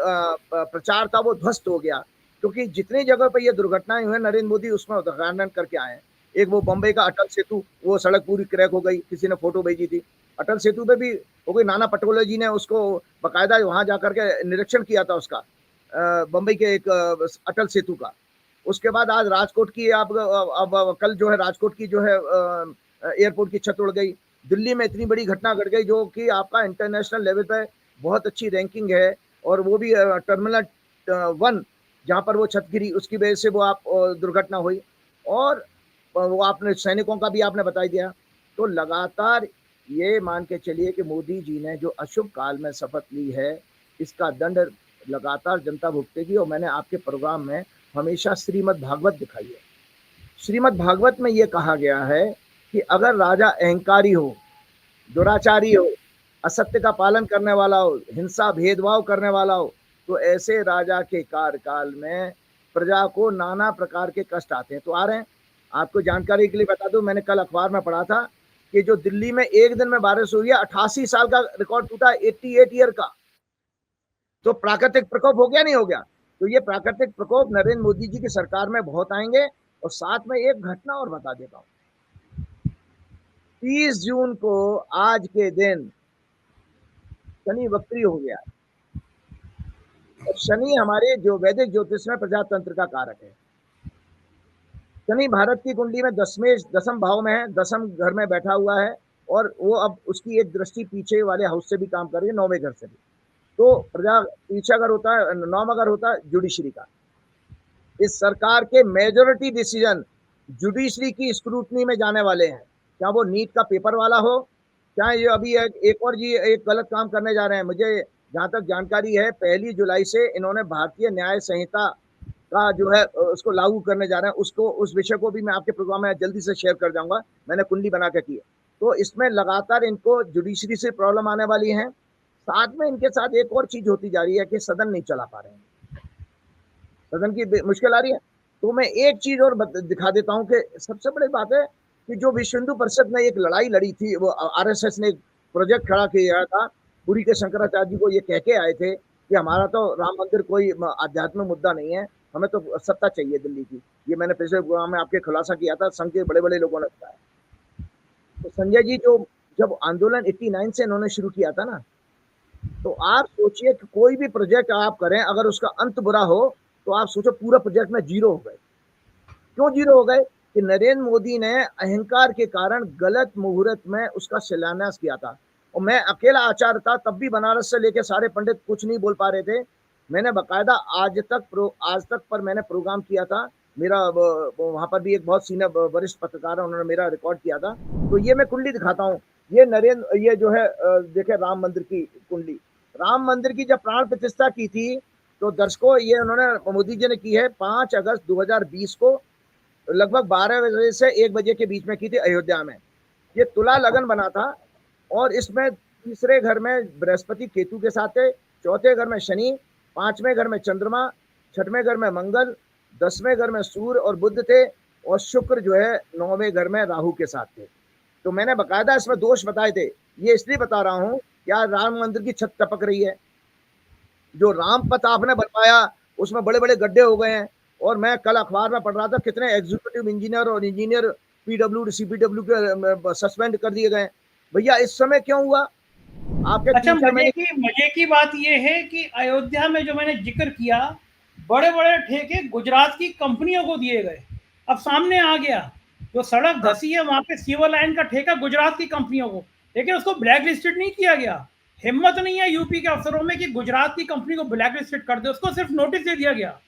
प्रचार था वो ध्वस्त हो गया, क्योंकि जितनी जगह पर ये दुर्घटनाएं हुई नरेंद्र मोदी उसमें उद्घाटन करके आए हैं। एक वो बम्बई का अटल सेतु, वो सड़क पूरी क्रैक हो गई, किसी ने फोटो भेजी थी। अटल सेतु पे भी हो गई, नाना पटोले जी ने उसको बाकायदा वहां जाकर के निरीक्षण किया था उसका, बम्बई के एक अटल सेतु का। उसके बाद आज राजकोट की अब कल जो है राजकोट की जो है एयरपोर्ट की छत उड़ गई। दिल्ली में इतनी बड़ी घटना घट गई जो कि आपका इंटरनेशनल लेवल पे बहुत अच्छी रैंकिंग है, और वो भी टर्मिनल 1 जहाँ पर वो छत गिरी उसकी वजह से वो आप दुर्घटना हुई। और वो आपने सैनिकों का भी आपने बता दिया। तो लगातार ये मान के चलिए कि मोदी जी ने जो अशुभ काल में शपथ ली है, इसका दंड लगातार जनता भुगतेगी। और मैंने आपके प्रोग्राम में हमेशा श्रीमद् भागवत दिखाई है। श्रीमद् भागवत में ये कहा गया है कि अगर राजा अहंकारी हो, दुराचारी हो, असत्य का पालन करने वाला हो, हिंसा भेदभाव करने वाला हो, तो ऐसे राजा के कार्यकाल में प्रजा को नाना प्रकार के कष्ट आते हैं। तो आ रहे हैं, आपको जानकारी के लिए बता दूं, मैंने कल अखबार में पढ़ा था कि जो दिल्ली में एक दिन में बारिश हुई है, 88 साल का रिकॉर्ड टूटा, 88 ईयर का। तो प्राकृतिक प्रकोप हो गया, नहीं हो गया? तो ये प्राकृतिक प्रकोप नरेंद्र मोदी जी की सरकार में बहुत आएंगे। और साथ में एक घटना और बता देता हूँ, 30 जून को आज के दिन शनि वक्री हो गया। और शनि हमारे जो वैदिक ज्योतिष में प्रजातंत्र का कारक है। शनि भारत की कुंडली में 10वें भाव में है, 10म घर में बैठा हुआ है, और वो अब उसकी एक दृष्टि पीछे वाले हाउस से भी काम कर रही है, 9वें घर से भी। तो प्रजा पीछा घर होता है, 9वां घर होता है जुडिशरी का। इस सरकार के मेजोरिटी डिसीजन जुडिशरी की स्क्रूटनी में जाने वाले हैं। क्या वो नीट का पेपर वाला हो, क्या ये अभी एक और जी एक गलत काम करने जा रहे हैं। मुझे जहाँ तक जानकारी है 1 जुलाई से इन्होंने भारतीय न्याय संहिता का जो है उसको लागू करने जा रहे हैं। उसको उस विषय को भी मैं आपके प्रोग्राम में जल्दी से शेयर कर जाऊंगा, मैंने कुंडली बना के की है। तो इसमें लगातार इनको जुडिशरी से प्रॉब्लम आने वाली है। साथ में इनके साथ एक और चीज होती जा रही है कि सदन नहीं चला पा रहे हैं, सदन की मुश्किल आ रही है। तो मैं एक चीज और दिखा देता हूं कि सबसे बड़ी बात है कि जो विश्व हिंदू परिषद ने एक लड़ाई लड़ी थी, वो आरएसएस ने एक प्रोजेक्ट खड़ा किया था, पुरी के शंकराचार्य जी को ये कह के आए थे कि हमारा तो राम मंदिर कोई आध्यात्मिक मुद्दा नहीं है, हमें तो सत्ता चाहिए दिल्ली की। ये मैंने पिछले प्रोग्राम में आपके खुलासा किया था, संघ के बड़े बड़े लोगों ने बताया। तो संजय जी जो जब आंदोलन 89 से इन्होंने शुरू किया था ना, तो आप सोचिए कि कोई भी प्रोजेक्ट आप करें अगर उसका अंत बुरा हो तो आप सोचो पूरा प्रोजेक्ट में जीरो हो गए। क्यों जीरो हो गए? कि नरेंद्र मोदी ने अहंकार के कारण गलत मुहूर्त में उसका शिलान्यास किया था। और मैं अकेला आचार्य था, तब भी बनारस से लेके सारे पंडित कुछ नहीं बोल पा रहे थे। मैंने बाकायदा आज तक पर मैंने प्रोग्राम किया था। मेरा वहां पर भी एक बहुत सीनियर वरिष्ठ पत्रकार है, उन्होंने मेरा रिकॉर्ड किया था। तो ये मैं कुंडली दिखाता हूँ। ये जो है देखे राम मंदिर की कुंडली। राम मंदिर की जब प्राण प्रतिष्ठा की थी तो दर्शकों ये उन्होंने मोदी जी ने की है 5 अगस्त 2020 को लगभग 12 बजे से 1 बजे के बीच में की थी अयोध्या में। ये तुला लगन बना था और इसमें तीसरे घर में बृहस्पति केतु के साथ थे, चौथे घर में शनि, पांचवें घर में चंद्रमा, छठवें घर में मंगल, 10वें घर में सूर्य और बुध थे और शुक्र जो है 9वें घर में राहु के साथ थे। तो मैंने बकायदा इसमें दोष बताए थे। ये इसलिए बता रहा हूं क्या राम मंदिर की छत टपक रही है, जो राम पथ आपने बनवाया उसमें बड़े बड़े गड्ढे हो गए हैं। और मैं कल अखबार में पढ़ रहा था कितने एग्जीक्यूटिव इंजीनियर और इंजीनियर पीडब्ल्यू सीपीडब्ल्यू के सस्पेंड कर दिए गए। भैया इस समय क्यों हुआ? आपके अच्छा, मजे की बात यह है कि अयोध्या में जो मैंने जिक्र किया, बड़े बड़े ठेके गुजरात की कंपनियों को दिए गए। अब सामने आ गया, जो सड़क धसी है वहां पे सिवर लाइन का ठेका गुजरात की कंपनियों को, लेकिन उसको ब्लैक लिस्टेड नहीं किया गया। हिम्मत नहीं है यूपी के अफसरों में कि गुजरात की कंपनी को ब्लैक लिस्टेड कर दे, उसको सिर्फ नोटिस दे दिया गया।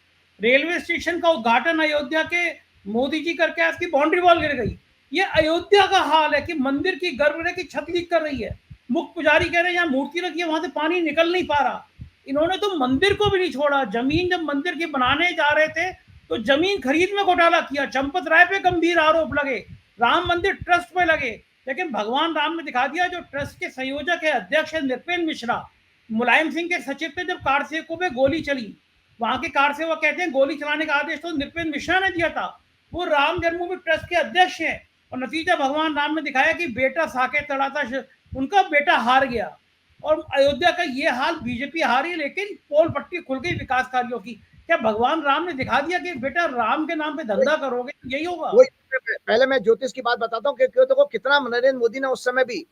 रेलवे स्टेशन का उद्घाटन अयोध्या के मोदी जी करके उसकी बाउंड्री वॉल गिर गई। ये अयोध्या का हाल है कि मंदिर की गर्भगृह की छत लीक कर रही है। मुख्य पुजारी कह रहे हैं यहाँ मूर्ति रखी है, वहां से पानी निकल नहीं पा रहा। इन्होंने तो मंदिर को भी नहीं छोड़ा। जमीन जब मंदिर की बनाने जा रहे थे तो जमीन खरीद में घोटाला किया। चंपत राय पे गंभीर आरोप लगे, राम मंदिर ट्रस्ट पे लगे, लेकिन भगवान राम ने दिखा दिया। जो ट्रस्ट के संयोजक है, अध्यक्ष है नृपेंद्र मिश्रा, मुलायम सिंह के सचिव थे जब कार सेवकों पे गोली चली। वहां के कार सेवक कहते हैं गोली चलाने का आदेश तो नृपेंद्र मिश्रा ने दिया था। वो राम जन्मभूमि ट्रस्ट के अध्यक्ष हैं और नतीजा भगवान राम ने दिखाया कि बेटा साकेत लड़ा था, उनका बेटा हार गया। और अयोध्या का ये हाल, बीजेपी हारी लेकिन पोल पट्टी खुल गई विकास कार्यों की। क्या भगवान राम ने दिखा दिया कि बेटा राम के नाम पे धंधा करोगे यही होगा? पहले मैं ज्योतिष की बात बताता हूँ कि देखो कितना नरेंद्र मोदी ने उस समय भी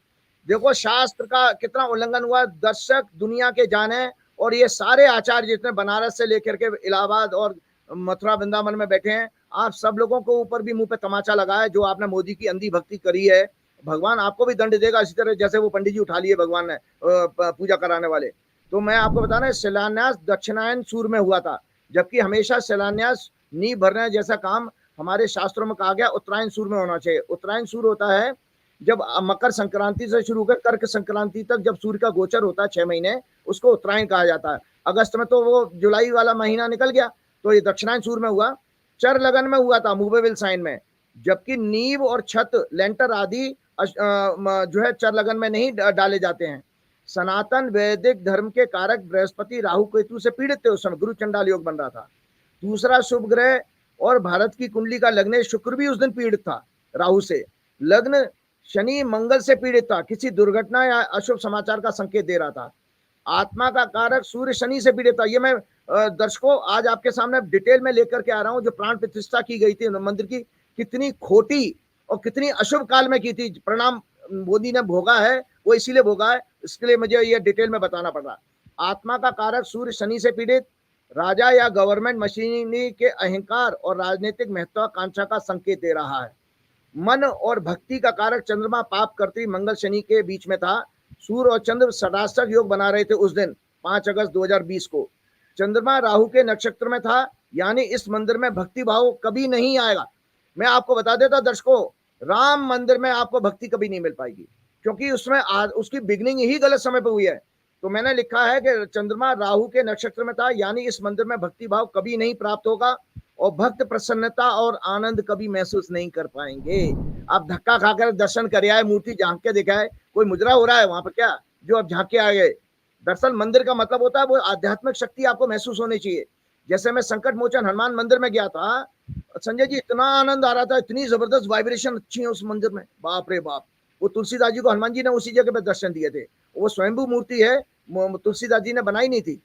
देखो शास्त्र का कितना उल्लंघन हुआ। दर्शक दुनिया के जाने और ये सारे आचार्य जितने बनारस से लेकर के इलाहाबाद और मथुरा वृंदावन में बैठे हैं, आप सब लोगों को ऊपर भी मुंह पे तमाचा लगा है जो आपने मोदी की अंधी भक्ति करी है। भगवान आपको भी दंड देगा इसी तरह जैसे वो पंडित जी उठा लिए भगवान ने पूजा कराने वाले। तो मैं आपको बता रहा शिलान्यास दक्षिणायन सूर्य में हुआ था, जबकि हमेशा शिलान्यास नींव भरने जैसा काम हमारे शास्त्रों में कहा गया उत्तरायण सूर्य में होना चाहिए। उत्तरायण सूर्य होता है जब मकर संक्रांति से शुरू कर कर्क संक्रांति तक जब सूर्य का गोचर होता है 6 महीने, उसको उत्तरायण कहा जाता है। अगस्त में तो वो जुलाई वाला महीना निकल गया, तो ये दक्षिणायन सूर्य में हुआ। चर लगन में हुआ था मूवेबल साइन में, जबकि नींव और छत लेंटर आदि जो है चर लगन में नहीं डाले जाते हैं। सनातन वैदिक धर्म के कारक बृहस्पति राहु केतु से पीड़ित थे उस समय, गुरु चंडाल योग बन रहा था। दूसरा शुभ ग्रह और भारत की कुंडली का लग्न शुक्र भी उस दिन पीड़ित था राहु से। लग्न शनि मंगल से पीड़ित था, किसी दुर्घटना या अशुभ समाचार का संकेत दे रहा था। आत्मा का कारक सूर्य शनि से पीड़ित था। ये मैं दर्शकों आज आपके सामने डिटेल में लेकर के आ रहा हूं। जो प्राण प्रतिष्ठा की गई थी मंदिर की, कितनी खोटी और कितनी अशुभ काल में की थी। परिणाम मोदी ने भोगा है, वो इसीलिए भोगा है, इसके लिए मुझे ये डिटेल में बताना पड़ रहा। आत्मा का कारक सूर्य शनि से पीड़ित, राजा या गवर्नमेंट मशीनरी के अहंकार और राजनीतिक महत्वाकांक्षा का संकेत दे रहा है। मन और भक्ति का कारक चंद्रमा पाप करती मंगल शनि के बीच में था। सूर्य और चंद्र षडाष्टक योग बना रहे थे उस दिन 5 अगस्त 2020 को। चंद्रमा राहु के नक्षत्र में था, यानी इस मंदिर में भक्ति भाव कभी नहीं आएगा। मैं आपको बता देता दर्शकों, राम मंदिर में आपको भक्ति कभी नहीं मिल पाएगी, क्योंकि उसमें उसकी बिगनिंग ही गलत समय पर हुई है। तो मैंने लिखा है कि चंद्रमा राहु के नक्षत्र में था, यानी इस मंदिर में भक्ति भाव कभी नहीं प्राप्त होगा और भक्त प्रसन्नता और आनंद कभी महसूस नहीं कर पाएंगे। आप धक्का खाकर दर्शन कर आए, मूर्ति झांक के देखा है, कोई मुजरा हो रहा है वहां पर क्या जो आप झांक के आ गए? दरअसल मंदिर का मतलब होता है वो आध्यात्मिक शक्ति आपको महसूस होनी चाहिए। जैसे मैं संकट मोचन हनुमान मंदिर में गया था संजय जी, इतना आनंद आ रहा था, इतनी जबरदस्त वाइब्रेशन अच्छी है उस मंदिर में, बाप रे बाप। वो तुलसीदास जी को हनुमान जी ने उसी जगह पे दर्शन दिए थे। वो स्वयंभू मूर्ति है, तुलसीदास जी ने बनाई नहीं थी।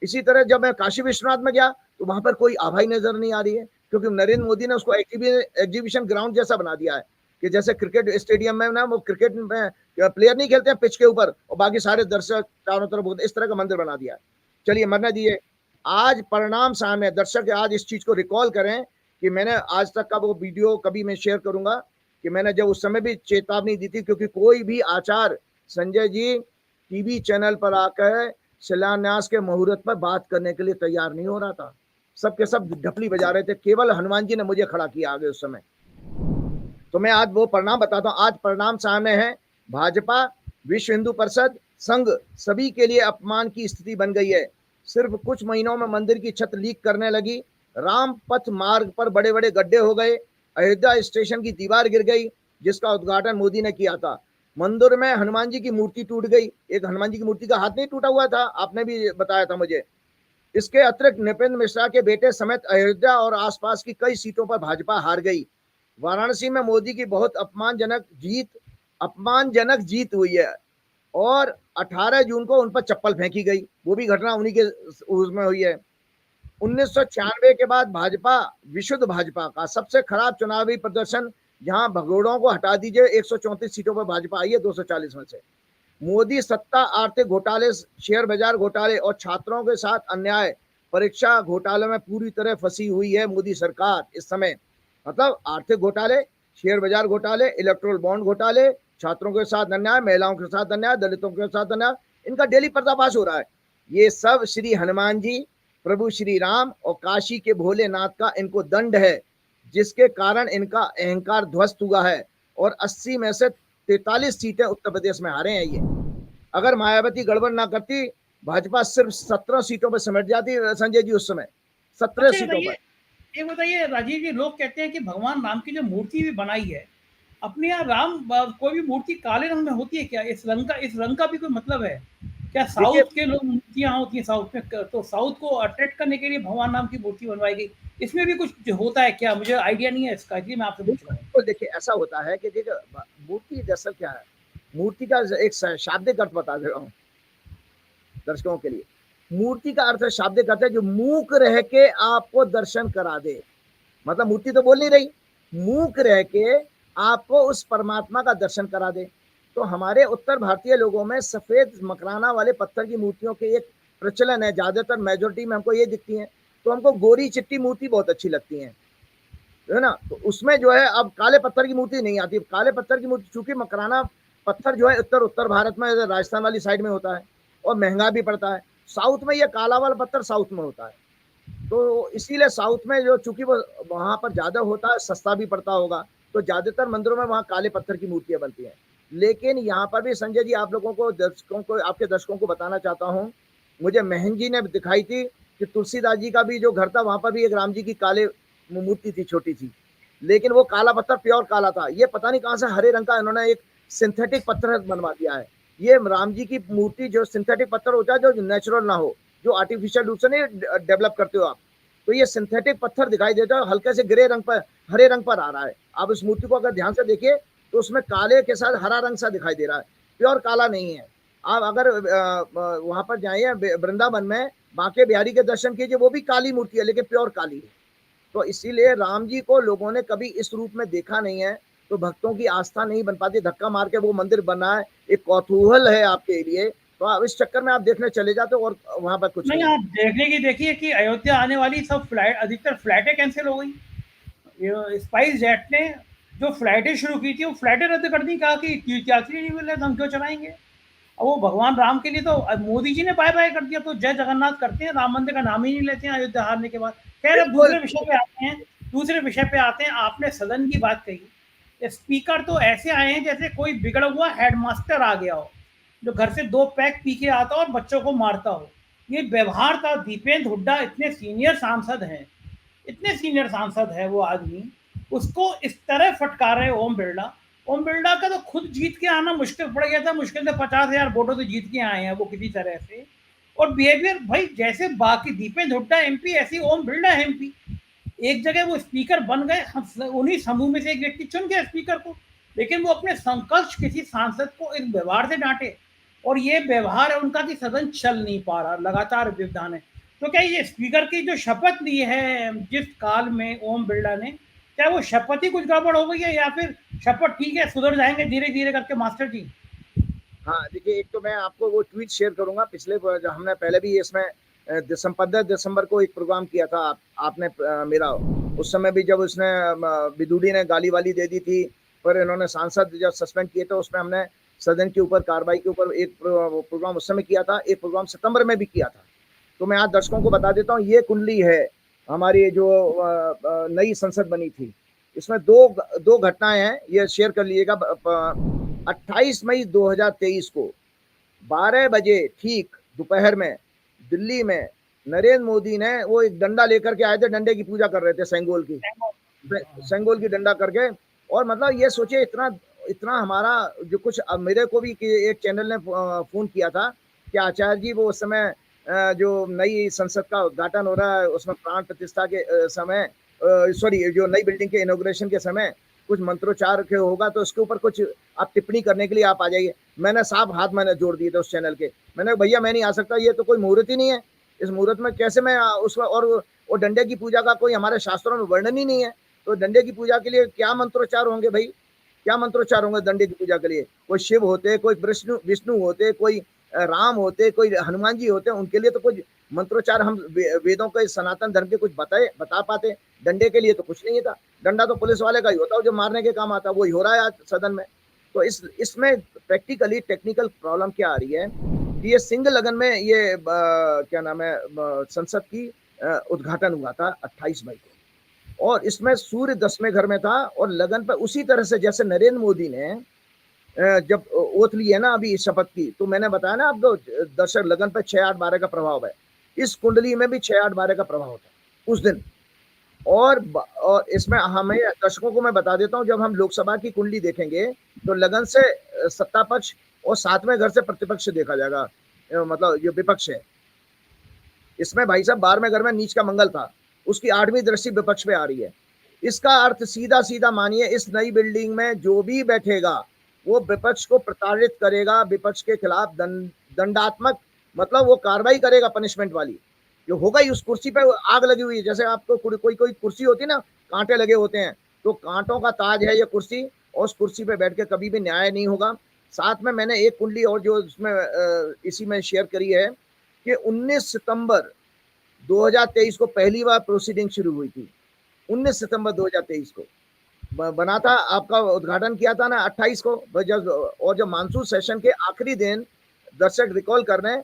इसी तरह जब मैं काशी विश्वनाथ में गया तो वहां पर कोई आभा ही नजर नहीं आ रही है, क्योंकि नरेंद्र मोदी ने उसको एग्जीबिशन ग्राउंड जैसा बना दिया है कि जैसे क्रिकेट स्टेडियम में ना वो क्रिकेट में प्लेयर नहीं खेलते हैं पिच के ऊपर और बाकी सारे दर्शक चारों तरफ होते, इस तरह का मंदिर बना दिया है। चलिए मरने दीजिए। आज परिणाम सामने, दर्शक आज इस चीज को रिकॉल करें कि मैंने आज तक का वो वीडियो कभी मैं शेयर करूंगा कि मैंने जब उस समय भी चेतावनी दी थी, क्योंकि कोई भी आचार संजय जी टीवी चैनल पर आकर शिलान्यास के मुहूर्त पर बात करने के लिए तैयार नहीं हो रहा था। सबके सब ढपली बजा रहे थे, केवल हनुमान जी ने मुझे खड़ा किया आगे उस समय। तो मैं आज वो परिणाम बताता हूँ। आज परिणाम सामने है, भाजपा, विश्व हिंदू परिषद, संघ सभी के लिए अपमान की स्थिति बन गई है। सिर्फ कुछ महीनों में मंदिर की छत लीक करने लगी, राम पथ मार्ग पर बड़े बड़े गड्ढे हो गए, अयोध्या स्टेशन की दीवार गिर गई जिसका उद्घाटन मोदी ने किया था, मंदिर में हनुमान जी की मूर्ति टूट गई। एक हनुमान जी की मूर्ति का हाथ नहीं टूटा हुआ था, आपने भी बताया था मुझे। इसके अतिरिक्त नृपेंद्र मिश्रा के बेटे समेत अयोध्या और आसपास की कई सीटों पर भाजपा हार गई। वाराणसी में मोदी की बहुत अपमानजनक जीत हुई है और 18 जून को उन पर चप्पल फेंकी गई। वो भी घटना उन्हीं के उसमें हुई है। 1996 के बाद भाजपा, विशुद्ध भाजपा का सबसे खराब चुनावी प्रदर्शन, जहां भगोड़ों को हटा दीजिए 134 सीटों पर भाजपा आई है 240 में से। मोदी सत्ता, आर्थिक घोटाले, शेयर बाजार घोटाले और छात्रों के साथ अन्याय, परीक्षा घोटाले में पूरी तरह फंसी हुई है मोदी सरकार इस समय। मतलब आर्थिक घोटाले, शेयर बाजार घोटाले, इलेक्ट्रोल बॉन्ड घोटाले, छात्रों के साथ अन्याय, महिलाओं के साथ अन्याय, दलितों के साथ अन्याय, इनका डेली पर्दाफाश हो रहा है। ये सब श्री हनुमान जी, प्रभु श्री राम और काशी के भोलेनाथ का इनको दंड है, जिसके कारण इनका अहंकार ध्वस्त हुआ है और 80 में से 43 सीटें उत्तर प्रदेश में हारे हैं ये। अगर मायावती गड़बड़ ना करती, भाजपा सिर्फ 17 सीटों पर सिमट जाती संजय जी उस समय, 17 अच्छा सीटों पर। ये बताइए राजीव जी, लोग कहते हैं कि भगवान राम की जो मूर्ति भी बनाई है, अपने यहाँ कोई भी मूर्ति काले रंग में होती है क्या? इस रंग का भी कोई मतलब है क्या? देखिए, साउथ के लोग मूर्तियाँ होती हैं साउथ में, तो साउथ को अट्रैक्ट करने के लिए भगवान राम की मूर्ति बनवाई गई। इसमें भी कुछ होता है क्या? मुझे आइडिया नहीं है इसका, इसलिए मैं आपसे पूछ रहा हूँ। बिल्कुल देखिए, ऐसा होता है कि देखिए मूर्ति दरअसल क्या है, मूर्ति का एक शाब्दिक अर्थ बता दे रहा हूँ दर्शकों के लिए। मूर्ति का अर्थ शाब्दिक अर्थ है जो मूक रह के आपको दर्शन करा दे। मतलब मूर्ति तो बोल नहीं रही, मूक रह के आपको उस परमात्मा का दर्शन करा दे। तो हमारे उत्तर भारतीय लोगों में सफेद मकराना वाले पत्थर की मूर्तियों के एक प्रचलन है, ज्यादातर मेजोरिटी में हमको ये दिखती है। तो हमको गोरी चिट्टी मूर्ति बहुत अच्छी लगती है ना। तो उसमें जो है अब काले पत्थर की मूर्ति नहीं आती। काले पत्थर की मूर्ति, चूंकि मकराना पत्थर जो है उत्तर भारत में, राजस्थान वाली साइड में होता है और महंगा भी पड़ता है। साउथ में ये काला वाला पत्थर साउथ में होता है, तो इसीलिए साउथ में जो चूंकि वो वहां पर ज्यादा होता है, सस्ता भी पड़ता होगा, तो ज्यादातर मंदिरों में वहां काले पत्थर की मूर्तियां बनती हैं। लेकिन यहाँ पर भी संजय जी, आप लोगों को, दर्शकों को, आपके दर्शकों को बताना चाहता हूँ, मुझे महन जी ने दिखाई थी कि तुलसीदास जी का भी जो घर था वहां पर भी एक राम जी की काले मूर्ति थी, छोटी सी, लेकिन वो काला पत्थर प्योर काला था। ये पता नहीं कहाँ से हरे रंग का इन्होंने एक सिंथेटिक पत्थर बनवा दिया है। ये राम जी की मूर्ति जो सिंथेटिक पत्थर होता है, जो नेचुरल ना हो, जो आर्टिफिशियल रूप से नहीं डेवलप करते हो आप, तो ये सिंथेटिक पत्थर दिखाई देता है, हल्के से ग्रे रंग पर, हरे रंग पर आ रहा है। आप इस मूर्ति को अगर ध्यान से देखिए तो उसमें काले के साथ हरा रंग सा दिखाई दे रहा है, प्योर काला नहीं है। आप अगर वहां पर जाइए वृंदावन में, बांके बिहारी के दर्शन कीजिए, वो भी काली मूर्ति है लेकिन प्योर काली है। तो इसीलिए राम जी को लोगों ने कभी इस रूप में देखा नहीं है, तो भक्तों की आस्था नहीं बन पाती। धक्का मार के वो मंदिर बना है, एक कौतूहल है आपके लिए, तो आप इस चक्कर में आप देखने चले जाते हो और वहां पर कुछ नहीं, आप देखने की देखिए कि अयोध्या आने वाली सब फ्लाइट, अधिकतर फ्लाइटें कैंसिल हो गई। स्पाइस जेट ने जो फ्लाइटें शुरू की थी, वो फ्लाइटें रद्द कर दी, कहा कि यात्री नहीं मिल रहे, हम क्यों चलाएंगे। अब वो भगवान राम के लिए तो मोदी जी ने बाय बाय कर दिया, तो जय जगन्नाथ करते हैं, राम मंदिर का नाम ही नहीं लेते हैं अयोध्या हारने के बाद। खैर, अब दूसरे विषय पे आते हैं। आपने सदन की बात कही, स्पीकर तो ऐसे आए हैं जैसे कोई बिगड़ा हुआ हेडमास्टर आ गया हो, जो घर से 2 पैक पी के आता हो और बच्चों को मारता हो। ये व्यवहार था। दीपेंद्र हुड्डा इतने सीनियर सांसद है वो आदमी, उसको इस तरह फटकार रहे ओम बिरला का तो खुद जीत के आना मुश्किल पड़ गया था, मुश्किल से 50,000 वोटों से जीत के आए हैं वो किसी तरह से। और बिहेवियर भाई, जैसे बाकी दीपेंद्र हुड्डा एमपी, ऐसी ओम बिरला एमपी। एक जगह वो स्पीकर बन गए, उन्हीं समूह में से एक व्यक्ति चुन गया स्पीकर को, लेकिन वो अपने समकक्ष किसी सांसद को इस व्यवहार से डांटे, और ये व्यवहार है उनका कि सदन चल नहीं पा रहा, लगातार व्यवधान है। तो क्या ये स्पीकर की जो शपथ ली है जिस काल में ओम बिरला ने, क्या वो शपथ ही कुछ गड़बड़ हो गई है, या फिर शपथ ठीक है, सुधर जाएंगे धीरे धीरे करके मास्टर जी? हाँ देखिए, एक तो मैं आपको वो ट्वीट शेयर करूंगा, पिछले हमने पहले भी इसमें 15 दिसंबर को एक प्रोग्राम किया था, आपने मेरा, उस समय भी जब उसने बिदुड़ी ने गाली वाली दे दी थी, पर इन्होंने सांसद जब सस्पेंड किए तो उसमें हमने सदन के ऊपर कार्रवाई के ऊपर एक प्रोग्राम उस समय किया था, एक प्रोग्राम सितंबर में भी किया था। तो मैं आज दर्शकों को बता देता हूँ, ये कुंडली है हमारी जो नई संसद बनी थी। इसमें दो घटनाएं हैं, ये शेयर कर लीजिएगा। 28 मई 2023 को 12 बजे ठीक दोपहर में दिल्ली में नरेंद्र मोदी ने वो एक डंडा लेकर के आए थे, डंडे की पूजा कर रहे थे, सेंगोल की डंडा करके। और मतलब ये सोचिए, इतना हमारा जो कुछ, अब मेरे को भी एक चैनल ने फोन किया था कि आचार्य जी वो उस समय जो नई संसद का उद्घाटन हो रहा है उसमें प्राण प्रतिष्ठा के समय, सॉरी जो नई बिल्डिंग के इनॉग्रेशन के समय कुछ मंत्रोच्चार के होगा, तो उसके ऊपर कुछ आप टिप्पणी करने के लिए आप आ जाइए। मैंने साफ हाथ मैंने जोड़ दिए थे उस चैनल के। मैंने भैया मैं नहीं आ सकता, ये तो कोई मुहूर्त ही नहीं है, इस मुहूर्त में कैसे मैं उसमें, और डंडे की पूजा का कोई हमारे शास्त्रों में वर्णन ही नहीं है। तो डंडे की पूजा के लिए क्या मंत्रोच्चार होंगे भाई, क्या मंत्रोच्चार होंगे डंडे की पूजा के लिए? कोई शिव होते, कोई विष्णु होते, कोई राम होते, कोई हनुमान जी होते, उनके लिए तो कुछ मंत्रोच्चार हम वेदों के सनातन धर्म के कुछ बता पाते। डंडे के लिए तो कुछ नहीं था। डंडा तो पुलिस वाले का ही होता है जो मारने के काम आता है, वही हो रहा है आज सदन में। तो इसमें प्रैक्टिकली टेक्निकल प्रॉब्लम क्या आ रही है कि ये सिंह लगन में ये क्या नाम है संसद की उद्घाटन हुआ था 28 मई को, और इसमें सूर्य 10वें घर में था। और लगन पर उसी तरह से जैसे नरेंद्र मोदी ने जब ओथ ली है ना अभी शपथ की, तो मैंने बताया ना आपको दर्शक लगन पर 6, 8, 12 का प्रभाव है। इस कुंडली में भी 6, 8, 12 का प्रभाव होता है उस दिन। और इसमें हमें दर्शकों को मैं बता देता हूं, जब हम लोकसभा की कुंडली देखेंगे तो लगन से सत्ता पक्ष और 7वें घर से प्रतिपक्ष देखा जाएगा, मतलब जो विपक्ष है। इसमें भाई साहब 12वें घर में नीच का मंगल था, उसकी 8वीं दृष्टि विपक्ष पे आ रही है। इसका अर्थ सीधा सीधा मानिए, इस नई बिल्डिंग में जो भी बैठेगा वो विपक्ष को प्रताड़ित करेगा, विपक्ष के खिलाफ दंडात्मक मतलब वो कार्रवाई करेगा, पनिशमेंट वाली जो होगा ही। उस कुर्सी पे आग लगी हुई है, जैसे आपको कोई कुर्सी होती है ना, कांटे लगे होते हैं, तो कांटों का ताज है ये कुर्सी, और उस कुर्सी पे बैठ के कभी भी न्याय नहीं होगा। साथ में मैंने एक कुंडली और जो उसमें इसी में शेयर करी है कि 19 सितंबर 2023 को पहली बार प्रोसीडिंग शुरू हुई थी। 19 सितंबर 2023 को बना था, आपका उद्घाटन किया था ना 28 को, और जब मानसून सेशन के आखिरी दिन, दर्शक रिकॉल कर रहे हैं,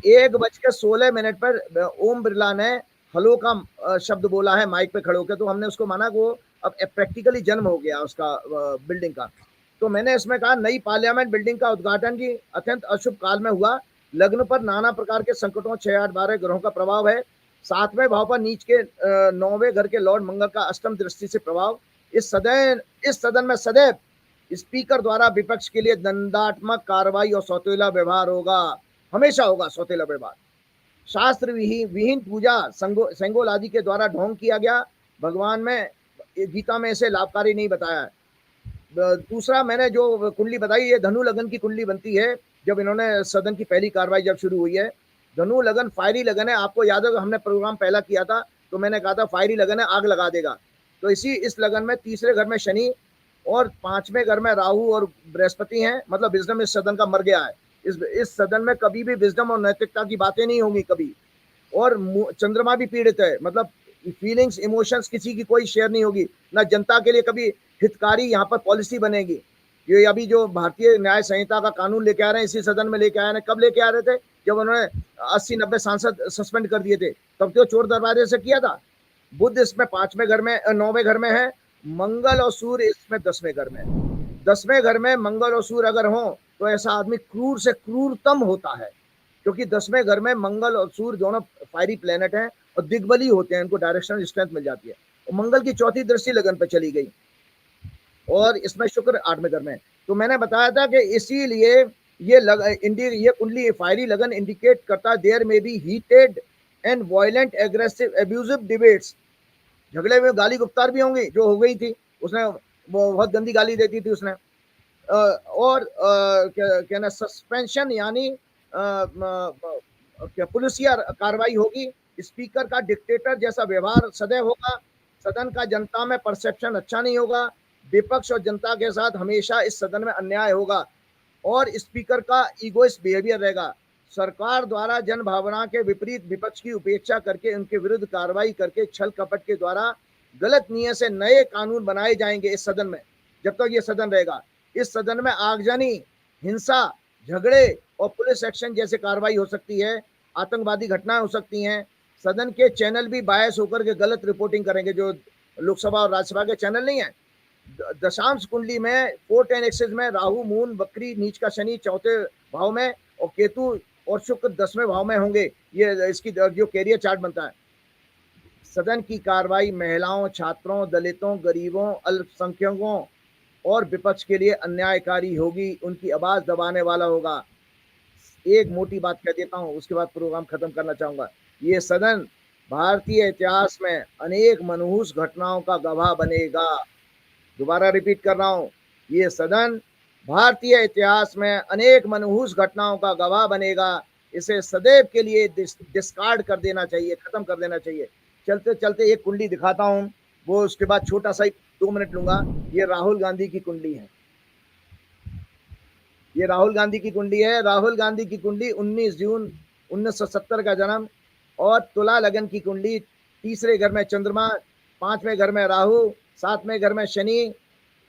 1:16 पर ओम बिरला ने हेलो का शब्द बोला है माइक पे खड़े होकर, तो हमने उसको माना कि वो अब प्रैक्टिकली जन्म हो गया उसका बिल्डिंग का। तो मैंने इसमें कहा नई पार्लियामेंट बिल्डिंग का उद्घाटन की अत्यंत अशुभ काल में हुआ। लग्न पर नाना प्रकार के संकटों 6, 8, 12 ग्रहों का प्रभाव है। 7वें भाव पर नीच के 9वें घर के लॉर्ड मंगल का अष्टम दृष्टि से प्रभाव। इस सदन में सदैव स्पीकर द्वारा विपक्ष के लिए दंडात्मक कार्रवाई और सौतेला व्यवहार होगा, हमेशा होगा सौतेला व्यवहार। शास्त्र विहीन पूजा सेंगोल आदि के द्वारा ढोंग किया गया, भगवान में गीता में इसे लाभकारी नहीं बताया है। दूसरा मैंने जो कुंडली बताई, ये धनु लगन की कुंडली बनती है जब इन्होंने सदन की पहली कार्रवाई जब शुरू हुई है। धनु लगन फायरी लगन है, आपको याद है हमने प्रोग्राम पहला किया था तो मैंने कहा था फायरी लगन है, आग लगा देगा। तो इस लगन में तीसरे घर में शनि और 5वें घर में राहु और बृहस्पति हैं, मतलब विजडम इस सदन का मर गया है। इस सदन में कभी भी विजडम और नैतिकता की बातें नहीं होंगी कभी। और चंद्रमा भी पीड़ित है, मतलब फीलिंग्स इमोशंस किसी की कोई शेयर नहीं होगी, ना जनता के लिए कभी हितकारी यहाँ पर पॉलिसी बनेगी। ये अभी जो भारतीय न्याय संहिता का कानून लेके आ रहे हैं इसी सदन में लेके आए हैं, कब लेके आ रहे थे? जब उन्होंने 80-90 सांसद सस्पेंड कर दिए थे, तब तो चोर दरवाजे से किया था। बुध इसमें 5वें घर में 9वें घर में है, मंगल और सूर्य इसमें 10वें घर में। 10वें घर में मंगल और सूर्य अगर हो तो ऐसा आदमी क्रूर से क्रूरतम होता है, क्योंकि 10वें घर में मंगल और सूर्य दोनों फायरी प्लेनेट हैं और दिग्बली होते हैं, इनको डायरेक्शनल स्ट्रेंथ मिल जाती है। और मंगल की चौथी दृष्टि लगन पर चली गई और इसमें शुक्र 8वें घर में। तो मैंने बताया था कि इसीलिए ये कुंडली फायरी लगन इंडिकेट करता है देयर में B heated and violent aggressive abusive debates, झगड़े में गाली गुफ्तार भी होंगी, जो हो गई थी। उसने वो बहुत गंदी गाली देती थी उसने। और क्या ना सस्पेंशन यानी पुलिसिया कार्रवाई होगी। स्पीकर का डिक्टेटर जैसा व्यवहार सदैव होगा। सदन का जनता में परसेप्शन अच्छा नहीं होगा। विपक्ष और जनता के साथ हमेशा इस सदन में अन्याय होगा और स्पीकर का ईगोइस्ट बिहेवियर रहेगा। सरकार द्वारा जन भावना के विपरीत विपक्ष की उपेक्षा करके उनके विरुद्ध कार्रवाई करके छल कपट के द्वारा गलत नीयत से नए कानून बनाए जाएंगे इस सदन में, जब तक ये सदन रहेगा। इस सदन में आगजनी, हिंसा, झगड़े और पुलिस एक्शन जैसे कार्रवाई हो सकती है, आतंकवादी घटनाएं हो सकती हैं। सदन के चैनल भी बायस होकर के गलत रिपोर्टिंग करेंगे, जो लोकसभा और राज्यसभा के चैनल नहीं है। दशांश कुंडली में 410 एक्सेस में राहु, मून, बकरी, नीच का शनि चौथे भाव में और केतु और शुक्र 10वें भाव में होंगे। ये इसकी जो कैरियर चार्ट बनता है। सदन की कार्रवाई महिलाओं, छात्रों, दलितों, गरीबों, अल्पसंख्यकों और विपक्ष के लिए अन्यायकारी होगी, उनकी आवाज दबाने वाला होगा। एक मोटी बात कह देता हूं, उसके बाद प्रोग्राम खत्म करना चाहूंगा। ये सदन भारतीय इतिहास में अनेक मनहूस घटनाओं का गवाह बनेगा। दोबारा रिपीट कर रहा हूं, ये सदन भारतीय इतिहास में अनेक मनहूस घटनाओं का गवाह बनेगा। इसे सदैव के लिए डिस्कार्ड कर देना चाहिए, खत्म कर देना चाहिए। चलते चलते एक कुंडली दिखाता हूं, वो उसके बाद छोटा सा 2 मिनट लूंगा। ये राहुल गांधी की कुंडली है, ये राहुल गांधी की कुंडली है। राहुल गांधी की कुंडली 19 जून 1970 का जन्म और तुला लगन की कुंडली। तीसरे घर में चंद्रमा, 5वें घर में राहु, 7वें घर में शनि,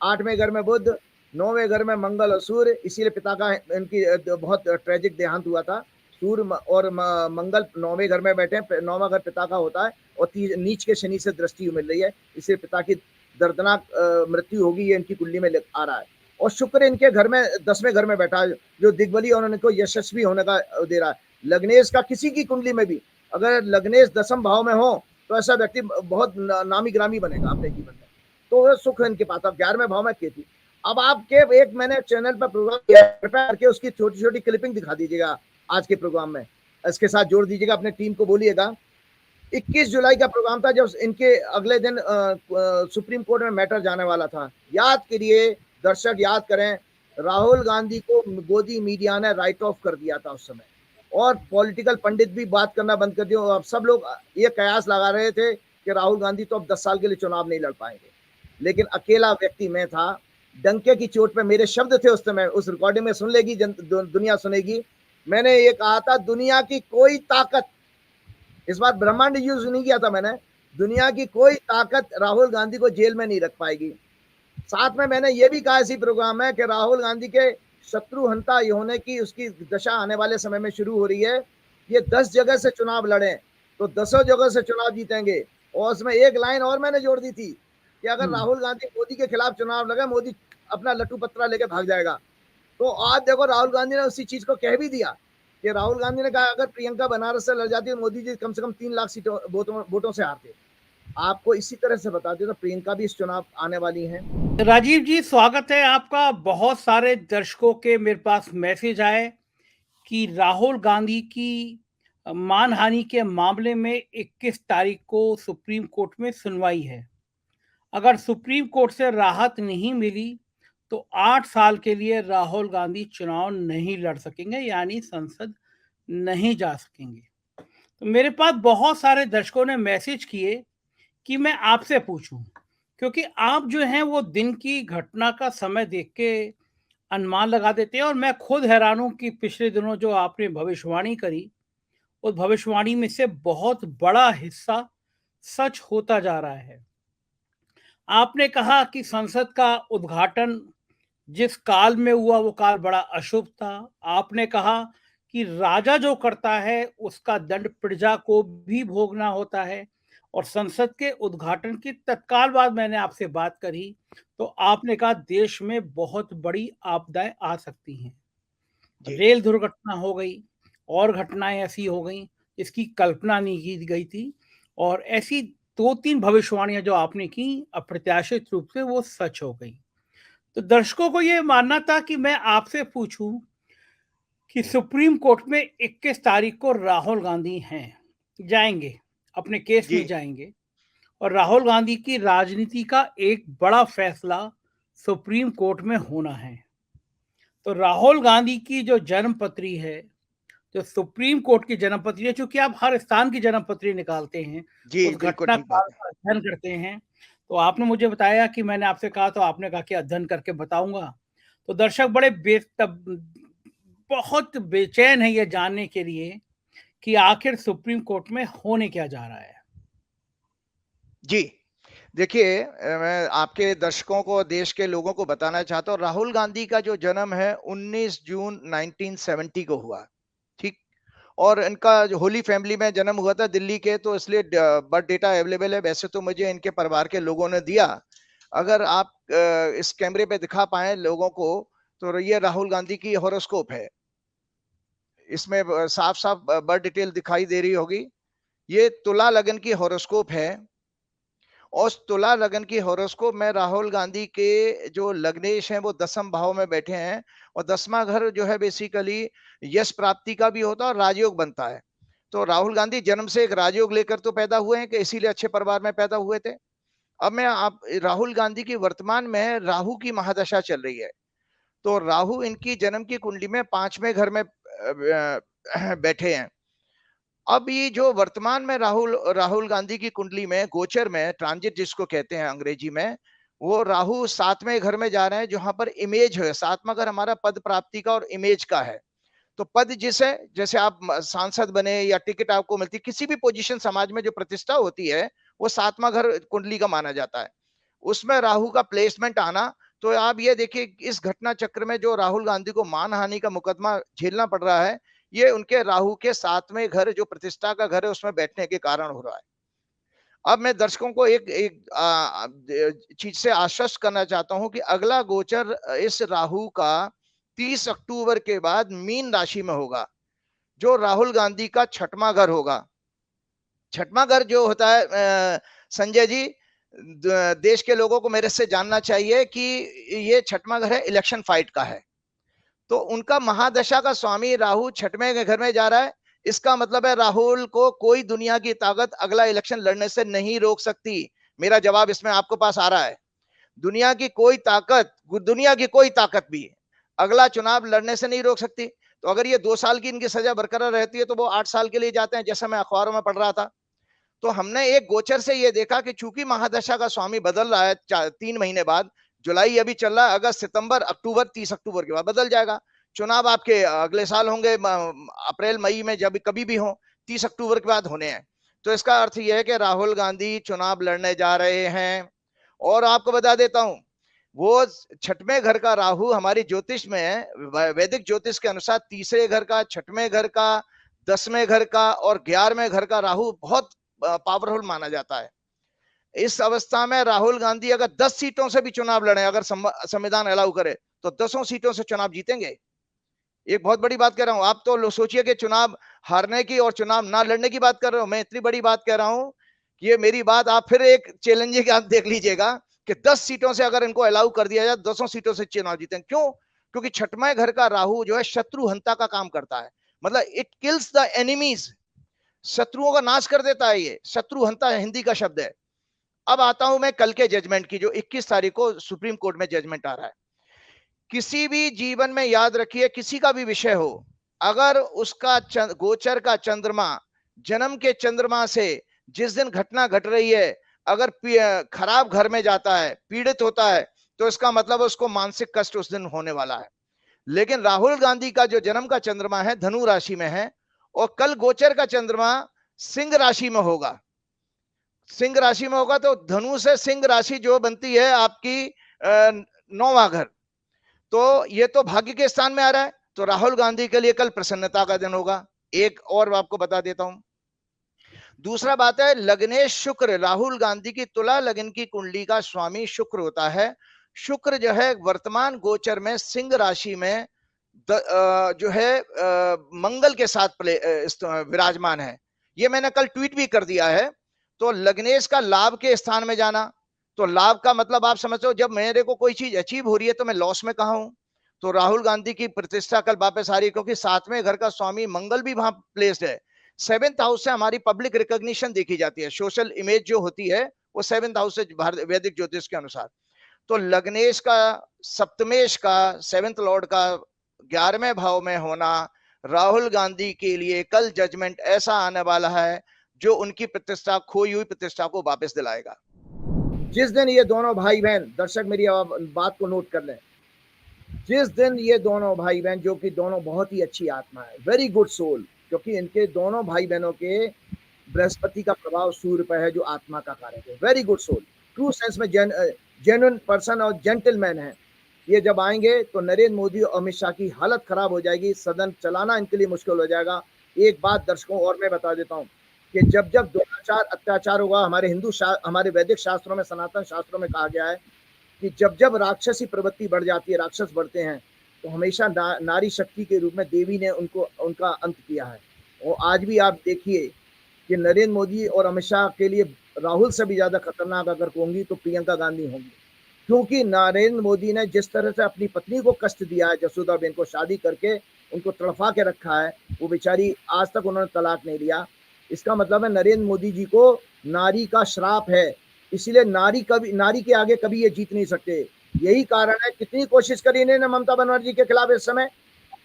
8वें घर में बुध, 9वें घर में मंगल और सूर्य। इसीलिए पिता का इनकी बहुत ट्रेजिक देहांत हुआ था। सूर्य और मंगल 9वें घर में बैठे, 9वां घर पिता का होता है और नीच के शनि से दृष्टि मिल रही है, इसलिए पिता की दर्दनाक मृत्यु होगी, ये इनकी कुंडली में आ रहा है। और शुक्र इनके घर में 10वें घर में बैठा है, जो दिग्बली और उनको यशस्वी होने का दे रहा है। लग्नेश का किसी की कुंडली में भी अगर लग्नेश 10वें भाव में हो तो ऐसा व्यक्ति बहुत नामी ग्रामी बनेगा अपने जीवन में, तो सुख इनके पास। अब 11वें भाव में केतु। अब आपके एक मैंने चैनल पर प्रोग्राम किया, कृपया करके उसकी छोटी छोटी क्लिपिंग दिखा दीजिएगा आज के प्रोग्राम में, इसके साथ जोड़ दीजिएगा, अपने टीम को बोलिएगा। 21 जुलाई का प्रोग्राम था, जब इनके अगले दिन सुप्रीम कोर्ट में मैटर जाने वाला था। याद करिए दर्शक, याद करें, राहुल गांधी को गोदी मीडिया ने राइट ऑफ कर दिया था उस समय, और पॉलिटिकल पंडित भी बात करना बंद कर दिया। अब सब लोग ये कयास लगा रहे थे कि राहुल गांधी तो अब 10 साल के लिए चुनाव नहीं लड़ पाएंगे, लेकिन अकेला व्यक्ति मैं था। डंके की चोट पे मेरे शब्द थे उस समय, उस रिकॉर्डिंग में सुन लेगी दुनिया सुनेगी। मैंने ये कहा था, दुनिया की कोई ताकत, इस बार ब्रह्मांड यूज नहीं किया था मैंने, दुनिया की कोई ताकत राहुल गांधी को जेल में नहीं रख पाएगी। साथ में मैंने ये भी कहा इसी प्रोग्राम में कि राहुल गांधी के शत्रु हंता होने की उसकी दशा आने वाले समय में शुरू हो रही है। ये 10 जगह से चुनाव लड़े तो 10 जगह से चुनाव जीतेंगे। और उसमें एक लाइन और मैंने जोड़ दी थी कि अगर राहुल गांधी मोदी के खिलाफ चुनाव लगे, मोदी अपना लट्टू पत्रा लेके भाग जाएगा। तो आज देखो राहुल गांधी ने उसी चीज को कह भी दिया कि राहुल गांधी ने कहा अगर प्रियंका बनारस से लड़ जाती है, मोदी जी कम से कम 3 लाख सीटों वोटों से हारते। आपको इसी तरह से बता दें तो प्रियंका भी इस चुनाव आने वाली हैं। राजीव जी, स्वागत है आपका। बहुत सारे दर्शकों के मेरे पास मैसेज आए कि राहुल गांधी की मानहानि के मामले में 21 तारीख को सुप्रीम कोर्ट में सुनवाई है। अगर सुप्रीम कोर्ट से राहत नहीं मिली तो 8 साल के लिए राहुल गांधी चुनाव नहीं लड़ सकेंगे, यानी संसद नहीं जा सकेंगे। तो मेरे पास बहुत सारे दर्शकों ने मैसेज किए कि मैं आपसे पूछूं, क्योंकि आप जो हैं वो दिन की घटना का समय देख के अनुमान लगा देते हैं, और मैं खुद हैरान हूं कि पिछले दिनों जो आपने भविष्यवाणी करी, उस भविष्यवाणी में से बहुत बड़ा हिस्सा सच होता जा रहा है। आपने कहा कि संसद का उद्घाटन जिस काल में हुआ वो काल बड़ा अशुभ था। आपने कहा कि राजा जो करता है उसका दंड प्रजा को भी भोगना होता है, और संसद के उद्घाटन की तत्काल बाद मैंने आपसे बात करी तो आपने कहा देश में बहुत बड़ी आपदाएं आ सकती हैं। रेल दुर्घटना हो गई और घटनाएं ऐसी हो गई इसकी कल्पना नहीं की गई थी, और ऐसी 2-3 भविष्यवाणियां जो आपने की अप्रत्याशित रूप से वो सच हो गई। तो दर्शकों को ये मानना था कि मैं आपसे पूछूं कि सुप्रीम कोर्ट में 21 तारीख को राहुल गांधी जाएंगे, अपने केस में जाएंगे, और राहुल गांधी की राजनीति का एक बड़ा फैसला सुप्रीम कोर्ट में होना है। तो राहुल गांधी की जो जन्मपत्री है, जो सुप्रीम कोर्ट की जन्मपत्री है, चूंकि आप हर स्थान की जन्मपत्री निकालते हैं, उस घटना काल का अध्ययन करते हैं, तो आपने मुझे बताया कि मैंने आपसे कहा तो आपने कहा कि अध्ययन करके बताऊंगा। तो दर्शक बड़े बहुत बेचैन है ये जानने के लिए कि आखिर सुप्रीम कोर्ट में होने क्या जा रहा है। जी देखिए, मैं आपके दर्शकों को, देश के लोगों को बताना चाहता हूँ, राहुल गांधी का जो जन्म है 19 जून 1970 को हुआ, ठीक। और इनका जो होली फैमिली में जन्म हुआ था दिल्ली के, तो इसलिए बर्थ डेटा अवेलेबल है। वैसे तो मुझे इनके परिवार के लोगों ने दिया। अगर आप इस कैमरे पे दिखा पाए लोगों को, तो ये राहुल गांधी की हॉरोस्कोप है। इसमें साफ साफ बर्थ डिटेल दिखाई दे रही होगी। ये तुला लगन की हॉरोस्कोप है। और तुला लगन की हॉरोस्कोप में राहुल गांधी के जो लग्नेश हैं वो 10वें भाव में बैठे हैं। और 10वां घर जो है बेसिकली यश प्राप्ति का भी होता है और राजयोग बनता है। तो राहुल गांधी जन्म से एक राजयोग लेकर तो पैदा हुए हैं कि इसीलिए अच्छे परिवार में पैदा हुए थे। अब मैं आप राहुल गांधी की वर्तमान में राहु की महादशा चल रही है। तो राहु इनकी जन्म की कुंडली में 5वें घर में बैठे हैं। अब ये जो वर्तमान में राहुल गांधी की कुंडली में गोचर में ट्रांजिट जिसको कहते हैं अंग्रेजी में, वो राहु 7वें घर में जा रहे हैं, जहां पर इमेज है। 7वां घर हमारा पद प्राप्ति का और इमेज का है। तो पद जिसे, जैसे आप सांसद बने या टिकट आपको मिलती, किसी भी पोजीशन समाज में जो प्रतिष्ठा होती है, वो 7वां घर कुंडली का माना जाता है। उसमें राहु का प्लेसमेंट आना, तो आप ये देखिए इस घटना चक्र में जो राहुल गांधी को मानहानि का मुकदमा झेलना पड़ रहा है, ये उनके राहु के 7वें घर जो प्रतिष्ठा का घर है उसमें बैठने के कारण हो रहा है। अब मैं दर्शकों को एक चीज से आश्वस्त करना चाहता हूं कि अगला गोचर इस राहु का 30 अक्टूबर के बाद मीन राशि में होगा, जो राहुल गांधी का 6वां घर होगा। 6वां घर जो होता है संजय जी, देश के लोगों को मेरे से जानना चाहिए कि ये 6वां घर है, इलेक्शन फाइट का है। तो उनका महादशा का स्वामी राहु 6वें घर में जा रहा है। इसका मतलब है राहुल को कोई दुनिया की ताकत अगला इलेक्शन लड़ने से नहीं रोक सकती। मेरा जवाब इसमें आपके पास आ रहा है। दुनिया की कोई ताकत भी अगला चुनाव लड़ने से नहीं रोक सकती। तो अगर ये 2 साल की इनकी सजा बरकरार रहती है, तो वो 8 साल के लिए जाते हैं, जैसा मैं अखबारों में पढ़ रहा था। तो हमने एक गोचर से ये देखा कि चूंकि महादशा का स्वामी बदल रहा है 3 महीने बाद, जुलाई अभी चल रहा है, अगस्त, सितंबर, अक्टूबर, 30 अक्टूबर के बाद बदल जाएगा। चुनाव आपके अगले साल होंगे, अप्रैल मई में, जब कभी भी हो, 30 अक्टूबर के बाद होने हैं। तो इसका अर्थ यह है कि राहुल गांधी चुनाव लड़ने जा रहे हैं। और आपको बता देता हूं, वो 6वें घर का राहु हमारी ज्योतिष में, वैदिक ज्योतिष के अनुसार 3रे घर का, 6वें घर का, 10वें घर का और 11वें घर का राहु बहुत पावरफुल माना जाता है। इस अवस्था में राहुल गांधी अगर 10 सीटों से भी चुनाव लड़े, अगर संविधान अलाउ करे, तो 10 सीटों से चुनाव जीतेंगे। एक बहुत बड़ी बात कह रहा हूं। आप तो सोचिए कि चुनाव हारने की और चुनाव ना लड़ने की बात कर रहे हो, मैं इतनी बड़ी बात कह रहा हूं कि ये मेरी बात आप फिर एक चैलेंजिंग आप देख लीजिएगा कि 10 सीटों से अगर इनको अलाउ कर दिया जाए, 10 सीटों से चुनाव जीतेंगे। क्यों? क्योंकि 6वें घर का राहु जो है शत्रुहंता का काम करता है। मतलब इट किल्स द एनिमीज, शत्रुओं का नाश कर देता है। ये शत्रुहंता हिंदी का शब्द है। अब आता हूं मैं कल के जजमेंट की, जो 21 तारीख को सुप्रीम कोर्ट में जजमेंट आ रहा है। किसी भी जीवन में याद रखिए, किसी का भी विषय हो, अगर उसका गोचर का चंद्रमा जन्म के चंद्रमा से जिस दिन घटना घट रही है, अगर खराब घर में जाता है, पीड़ित होता है, तो इसका मतलब उसको मानसिक कष्ट उस दिन होने वाला है। लेकिन राहुल गांधी का जो जन्म का चंद्रमा है धनु राशि में है, और कल गोचर का चंद्रमा सिंह राशि में होगा। सिंह राशि में होगा तो धनु से सिंह राशि जो बनती है आपकी 9वां घर, तो ये तो भाग्य के स्थान में आ रहा है। तो राहुल गांधी के लिए कल प्रसन्नता का दिन होगा। एक और आपको बता देता हूं। दूसरा बात है, लग्नेश शुक्र, राहुल गांधी की तुला लगन की कुंडली का स्वामी शुक्र होता है। शुक्र जो है वर्तमान गोचर में सिंह राशि में जो है मंगल के साथ विराजमान है। ये मैंने कल ट्वीट भी कर दिया है। तो लग्नेश का लाभ के स्थान में जाना, तो लाभ का मतलब आप समझते हो, जब मेरे को कोई चीज अचीव हो रही है तो मैं लॉस में कहां हूं। तो राहुल गांधी की प्रतिष्ठा कल वापस आ रही है, क्योंकि 7वें घर का स्वामी मंगल भी वहां प्लेस्ड है। 7th हाउस से हमारी पब्लिक रिकॉग्निशन देखी जाती है, सोशल इमेज जो होती है वो 7th हाउस से वैदिक ज्योतिष के अनुसार। तो लग्नेश का, सप्तमेश का, 7th लॉर्ड का 11वें भाव में होना राहुल गांधी के लिए कल जजमेंट ऐसा आने वाला है जो उनकी प्रतिष्ठा, खोई हुई प्रतिष्ठा को वापस दिलाएगा। जिस दिन ये दोनों भाई बहन, दर्शक मेरी बात को नोट कर लें, जिस दिन ये दोनों भाई बहन, जो कि दोनों बहुत ही अच्छी आत्मा है, वेरी गुड सोल, क्योंकि इनके दोनों भाई बहनों के बृहस्पति का प्रभाव सूर्य पर है, जो आत्मा का कारक है, very good soul. True sense में जेन्युइन पर्सन और जेंटलमैन है। ये जब आएंगे तो नरेंद्र मोदी और अमित शाह की हालत खराब हो जाएगी, सदन चलाना इनके लिए मुश्किल हो जाएगा। एक बात दर्शकों और मैं बता देता हूँ कि जब जब दुराचार अत्याचार होगा, हमारे वैदिक शास्त्रों में, सनातन शास्त्रों में कहा गया है कि जब जब राक्षसी प्रवृत्ति बढ़ जाती है, राक्षस बढ़ते हैं, तो हमेशा नारी शक्ति के रूप में देवी ने उनका अंत किया है। और आज भी आप देखिए कि नरेंद्र मोदी और अमित शाह के लिए राहुल से भी ज्यादा खतरनाक अगर होंगी तो प्रियंका गांधी होंगी, क्योंकि नरेंद्र मोदी ने जिस तरह से अपनी पत्नी को कष्ट दिया है, जसोदाबेन को शादी करके उनको तड़फा के रखा है, वो बेचारी आज तक उन्होंने तलाक नहीं लिया। इसका मतलब है नरेंद्र मोदी जी को नारी का श्राप है, इसलिए नारी के आगे कभी ये जीत नहीं सकते। यही कारण है कितनी कोशिश करी इन्होंने ममता बनर्जी के खिलाफ इस समय,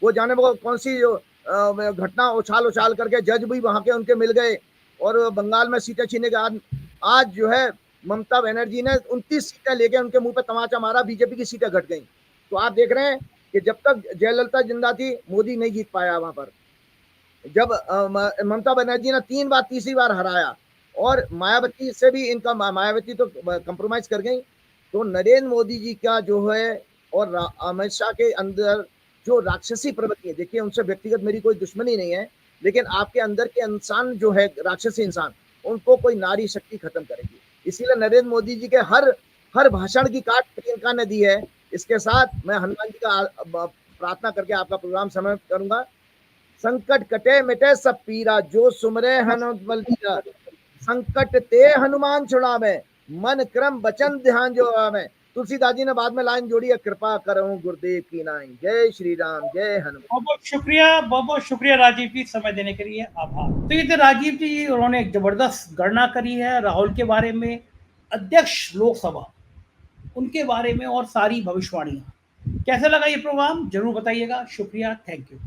वो जाने वो कौन सी घटना उछाल करके जज भी वहां के उनके मिल गए और बंगाल में सीटें छीनने के आज जो है ममता बनर्जी ने 29 सीटें लेके उनके मुंह पे तमाचा मारा, बीजेपी की सीटें घट गई। तो आप देख रहे हैं कि जब तक जयललिता जिंदा थी मोदी नहीं जीत पाया वहां पर। जब ममता बनर्जी ने 3 बार, तीसरी बार हराया और मायावती से भी इनका, मायावती तो कंप्रोमाइज कर गई। तो नरेंद्र मोदी जी का जो है और अमित शाह के अंदर जो राक्षसी प्रवृत्ति है, देखिए उनसे व्यक्तिगत मेरी कोई दुश्मनी नहीं है, लेकिन आपके अंदर के इंसान जो है राक्षसी इंसान, उनको कोई नारी शक्ति खत्म करेगी। इसीलिए नरेंद्र मोदी जी के हर भाषण की काट प्रियंका ने दी है। इसके साथ मैं हनुमान जी का प्रार्थना करके आपका प्रोग्राम समाप्त करूंगा। संकट कटे मिटे सब पीरा, जो सुमरे हनुमत बलबीरा, संकट ते हनुमान छुड़ावे, मन क्रम वचन ध्यान जो आवे। तुलसीदास जी ने बाद में लाइन जोड़ी है, कृपा करूं गुरुदेव की नाई। जय श्री राम, जय हनुमान। बहुत बहुत शुक्रिया राजीव जी, समय देने के लिए आभार। तो ये थे राजीव जी, उन्होंने एक जबरदस्त गणना करी है राहुल के बारे में, अध्यक्ष लोकसभा उनके बारे में और सारी भविष्यवाणियां। कैसा लगा ये प्रोग्राम जरूर बताइएगा। शुक्रिया, थैंक यू।